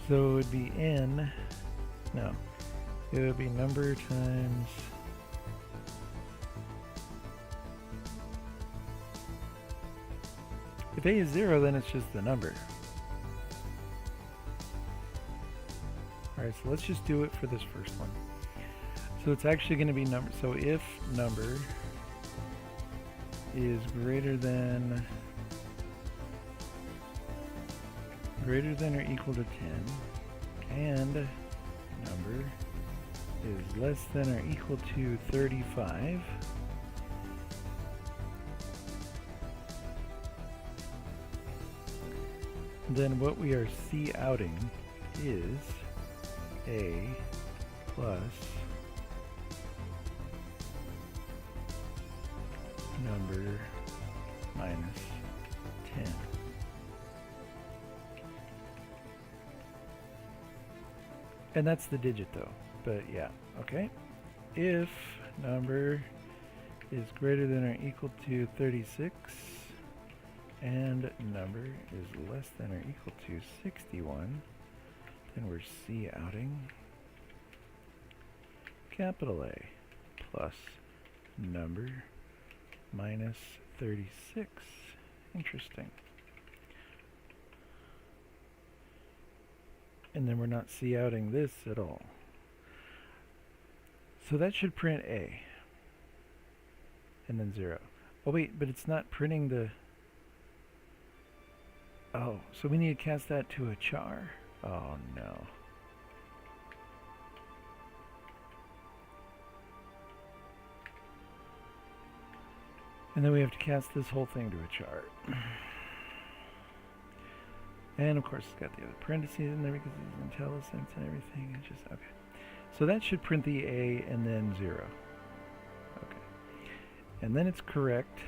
So it would be n. No, it would be number times. If a is 0, then it's just the number. Alright, so let's just do it for this first one. So it's actually going to be number. So if number is greater than or equal to 10, and number is less than or equal to 35, then what we are C-outing is A plus number minus 10. And that's the digit though, but yeah, okay. If number is greater than or equal to 36, and number is less than or equal to 61, then we're C-outing capital A plus number minus 36. Interesting. And then we're not C-outing this at all. So that should print A. And then 0. Oh wait, but it's not printing the... Oh, so we need to cast that to a char? Oh no. And then we have to cast this whole thing to a char. And of course it's got the other parentheses in there because it's IntelliSense and everything. It's just, okay. So that should print the A and then 0. Okay. And then it's correct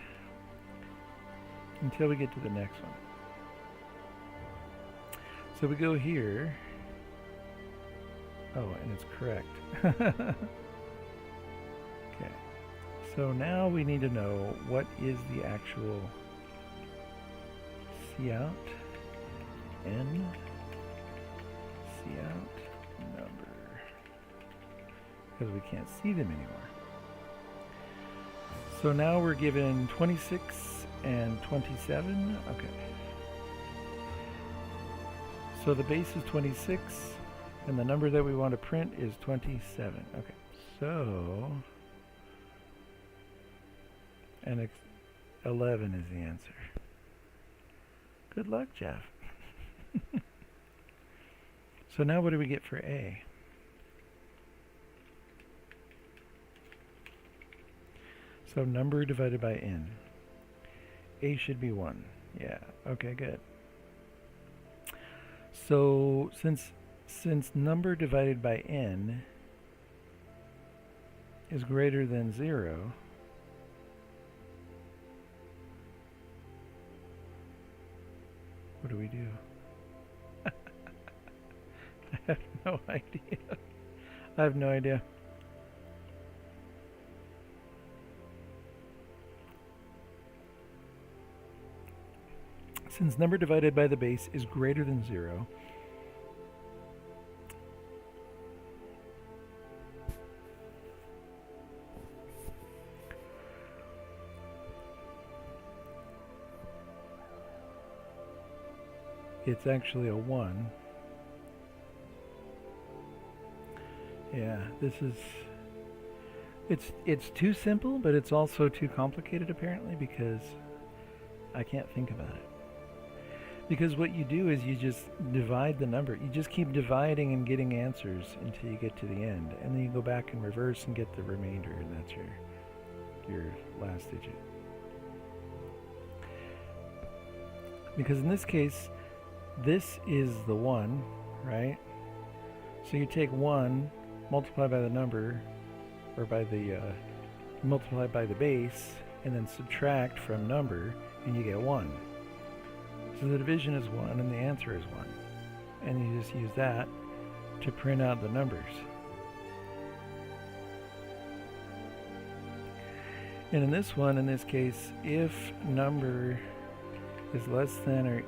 until we get to the next one. So we go here. Oh, and it's correct. Okay. So now we need to know what is the actual cout n cout number, because we can't see them anymore. So now we're given 26 and 27. Okay. So the base is 26, and the number that we want to print is 27. Okay. So, and 11 is the answer. Good luck, Jeff. So now what do we get for A? So number divided by n. A should be 1. Yeah, okay, good. So since number divided by n is greater than 0, what do we do? I have no idea. I have no idea. Since number divided by the base is greater than 0, it's actually a 1. Yeah, this is, it's too simple, but it's also too complicated apparently, because I can't think about it. Because what you do is you just divide the number. You just keep dividing and getting answers until you get to the end, and then you go back in reverse and get the remainder, and that's your last digit. Because in this case, this is the 1, right? So you take 1, multiply by the number, or by the multiply by the base, and then subtract from number, and you get 1. So the division is 1 and the answer is 1. And you just use that to print out the numbers. And in this one, in this case, if number is less than or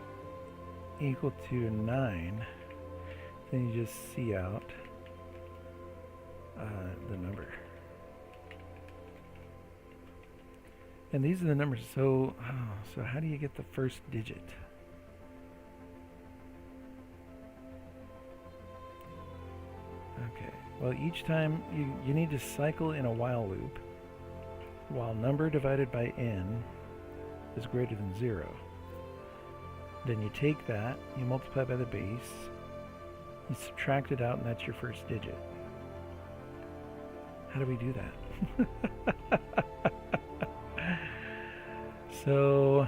equal to 9, then you just cout the number. And these are the numbers. So how do you get the first digit? Okay, well, each time you need to cycle in a while loop while number divided by n is greater than 0. Then you take that, you multiply by the base, you subtract it out, and that's your first digit. How do we do that? So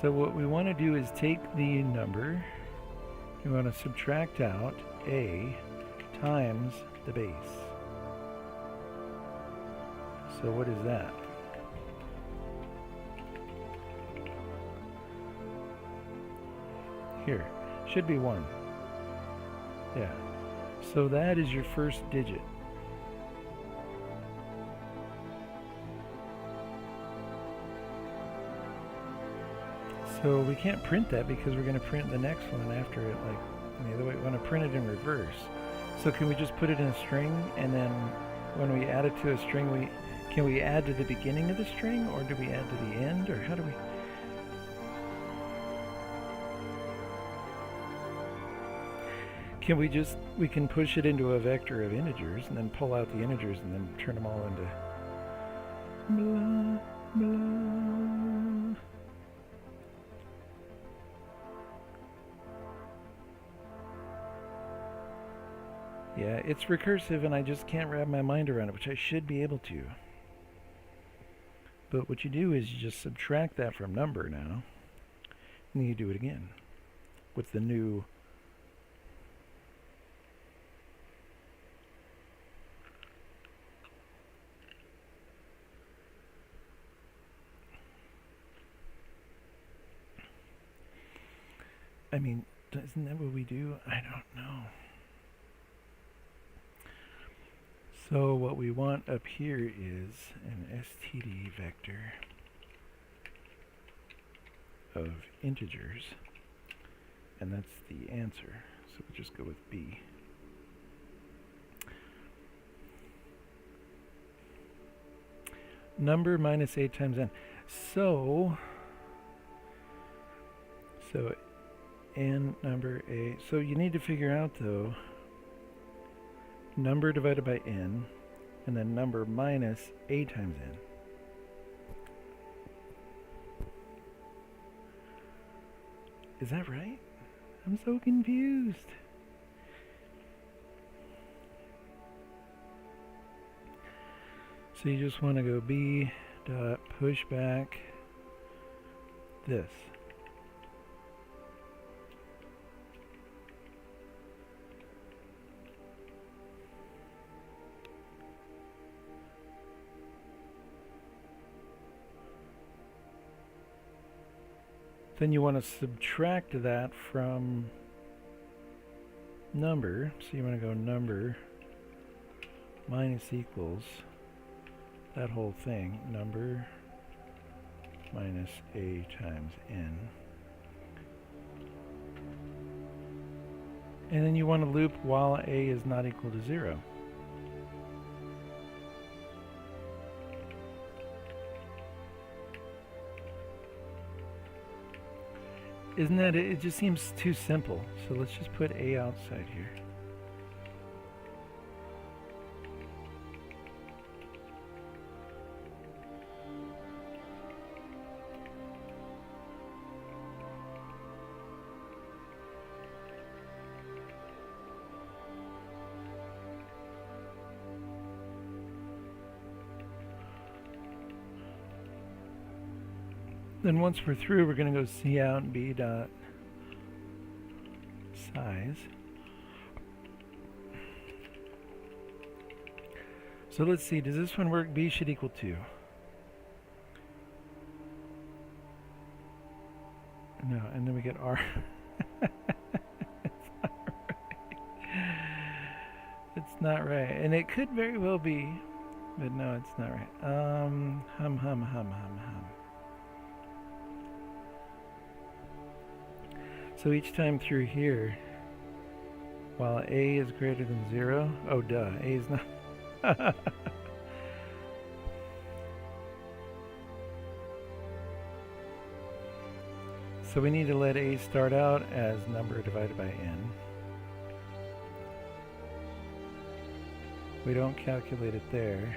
what we want to do is take the number, we want to subtract out a times the base. So what is that? Here, should be 1. Yeah. So that is your first digit. So we can't print that because we're going to print the next one after it, like the other way. We want to print it in reverse. So can we just put it in a string, and then when we add it to a string, can we add to the beginning of the string, or do we add to the end, or how do we? Can we can push it into a vector of integers and then pull out the integers and then turn them all into blah, blah. Yeah, it's recursive and I just can't wrap my mind around it, which I should be able to. But what you do is you just subtract that from number now, and then you do it again with the new I mean, isn't that what we do? I don't know. So what we want up here is an std vector of integers, and that's the answer. So we'll just go with B. Number minus 8 times n. So n number a. So you need to figure out, though, number divided by n, and then number minus a times n. Is that right? I'm so confused. So you just want to go b dot push back this. Then you want to subtract that from number. So you want to go number minus equals that whole thing, number minus a times n. And then you want to loop while a is not equal to 0. Isn't that it? It just seems too simple. So let's just put a outside here. Then once we're through, we're going to go C out b dot size. So let's see, does this one work? B should equal 2. No, and then we get R. It's not right. And it could very well be, but no, it's not right. Hum. So each time through here, while a is greater than 0, oh duh, a is not. So we need to let a start out as number divided by n. We don't calculate it there.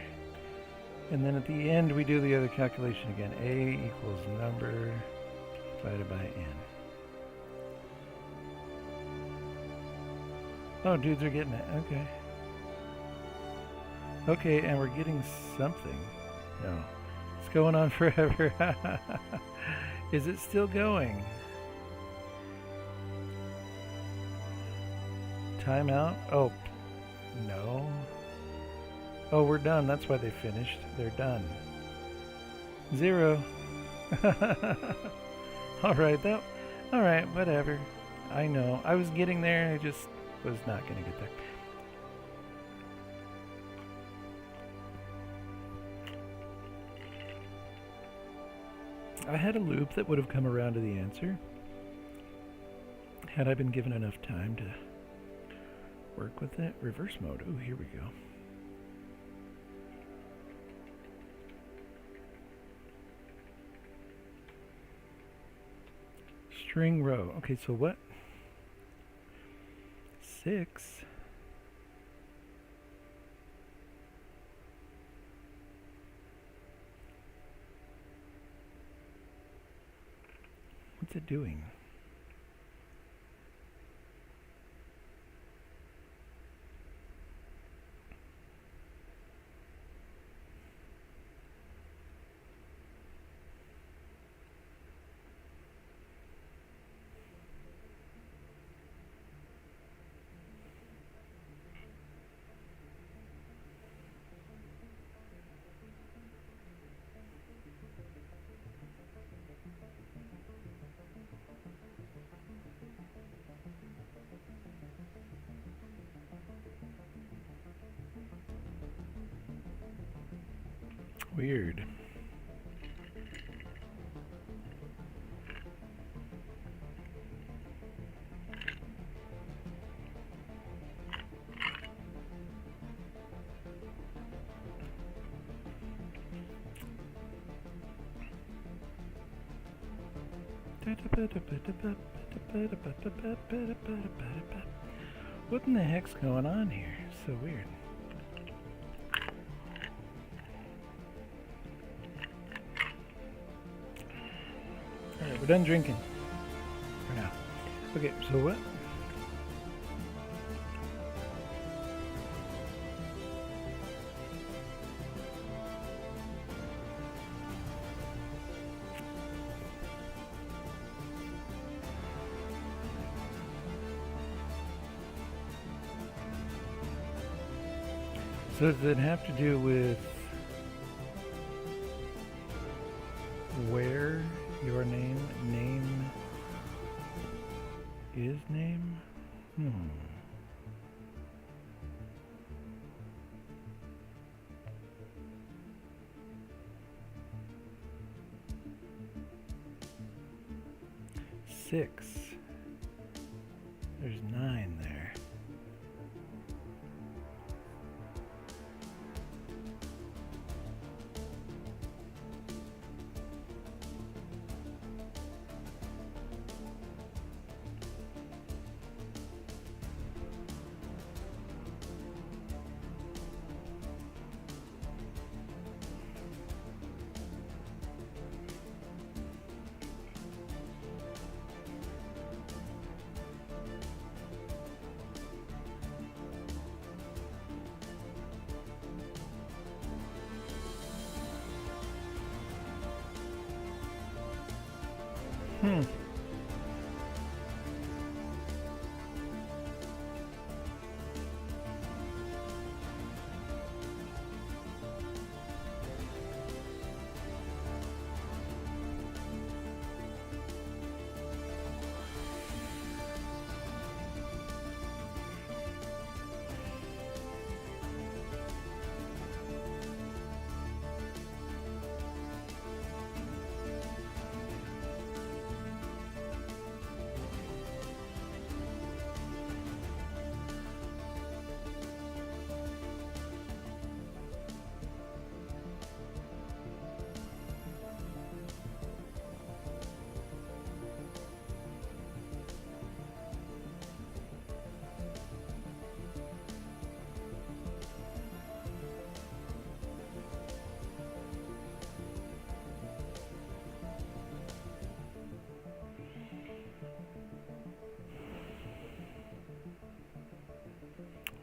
And then at the end we do the other calculation again. A equals number divided by n. Oh, dudes are getting it. Okay. Okay, and we're getting something. No. It's going on forever. Is it still going? Timeout? Oh, no. Oh, we're done. That's why they finished. They're done. 0. Alright, alright, whatever. I know. I was getting there, I just was not going to get there. I had a loop that would have come around to the answer had I been given enough time to work with it. Reverse mode. Oh, here we go. String row. Okay, so what? 6. What's it doing? Weird. What in the heck's going on here? So weird. Alright, we're done drinking. For now. Okay, so what? So does it have to do with where your name is name? Hmm. Six. There's 9 there. Hmm.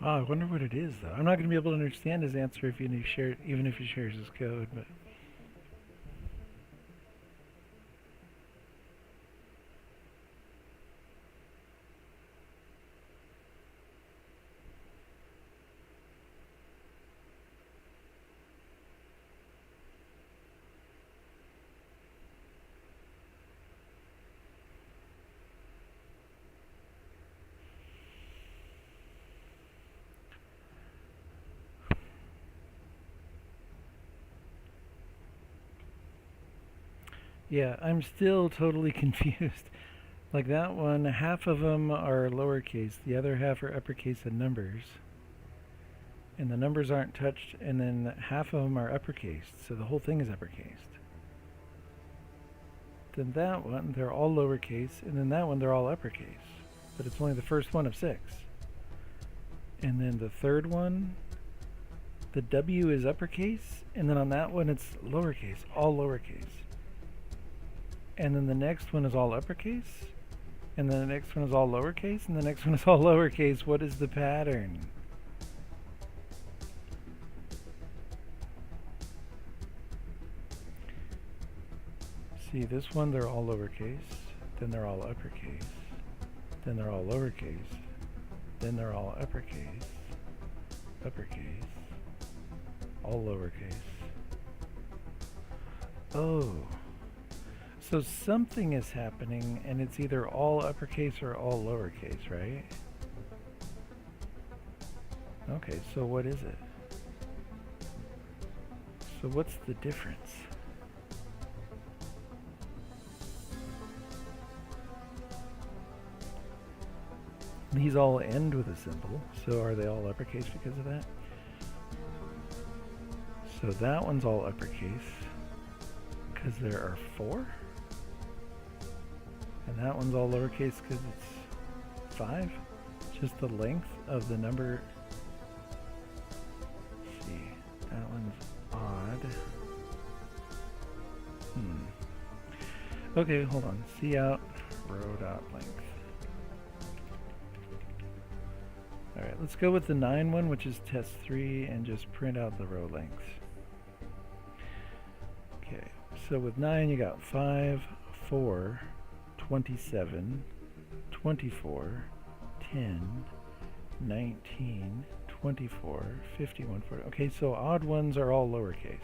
Oh, I wonder what it is, though. I'm not going to be able to understand his answer if you share, even if he shares his code. But yeah, I'm still totally confused. Like that one, half of them are lowercase, the other half are uppercase and numbers. And the numbers aren't touched, and then half of them are uppercase, so the whole thing is uppercase. Then that one, they're all lowercase, and then that one, they're all uppercase. But it's only the first one of 6. And then the third one, the W is uppercase, and then on that one, it's lowercase, all lowercase. And then the next one is all uppercase, and then the next one is all lowercase, and the next one is all lowercase. What is the pattern? See, this one, they're all lowercase, then they're all uppercase, then they're all lowercase, then they're all uppercase, all lowercase. Oh. So something is happening, and it's either all uppercase or all lowercase, right? Okay, so what is it? So what's the difference? These all end with a symbol, so are they all uppercase because of that? So that one's all uppercase because there are 4. And that one's all lowercase because it's 5. Just the length of the number. Let's see, that one's odd. Okay, hold on. Cout row dot length. Alright, let's go with the 9 one, which is test 3, and just print out the row lengths. Okay, so with 9 you got 5, 4, 27, 24, 10, 19, 24, 51, 40. Okay, so odd ones are all lowercase.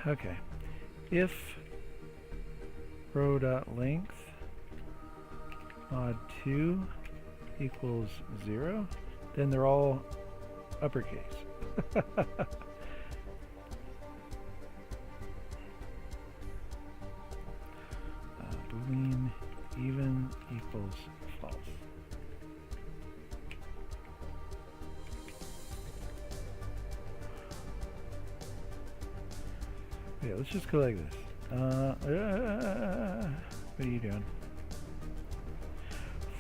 Okay. If row dot length odd 2 equals 0, then they're all uppercase. Boolean even equals false. Okay, let's just go like this. What are you doing?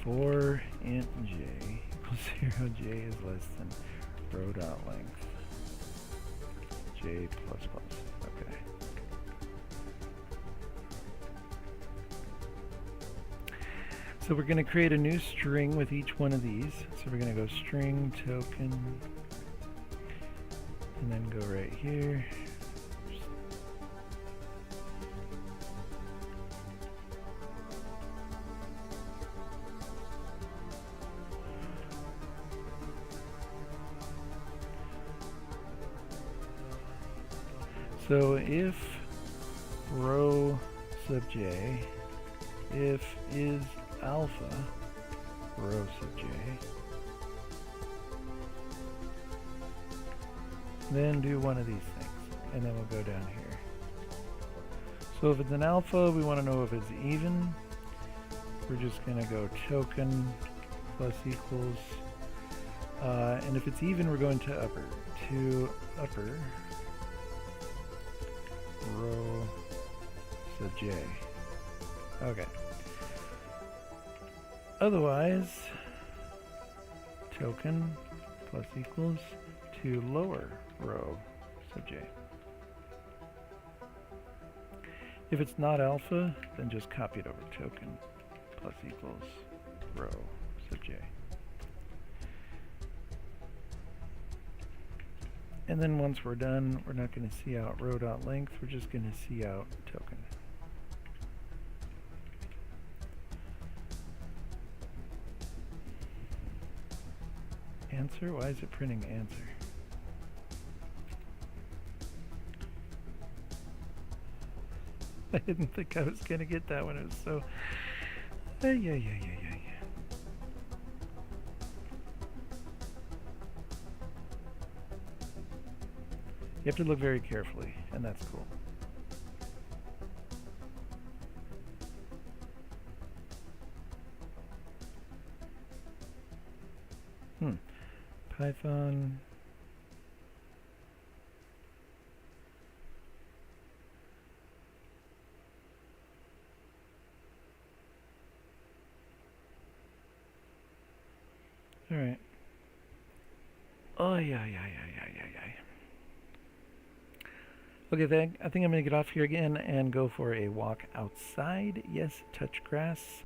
4 int j equals 0, j is less than row dot length j plus plus. Okay. So we're going to create a new string with each one of these. So we're going to go string token and then go right here. So if row sub j, if is alpha row sub j, then do one of these things, and then we'll go down here. So if it's an alpha, we want to know if it's even. We're just going to go token plus equals, and if it's even, we're going to upper row sub j. Okay. Otherwise, token plus equals to lower row sub j. If it's not alpha, then just copy it over token plus equals row sub j. And then once we're done, we're not going to see out row dot length, we're just going to see out token. Answer? Why is it printing answer? I didn't think I was going to get that one. It was so... Yeah. You have to look very carefully, and that's cool. Python. All right. Oh, yeah. Okay, I think I'm going to get off here again and go for a walk outside. Yes, touch grass.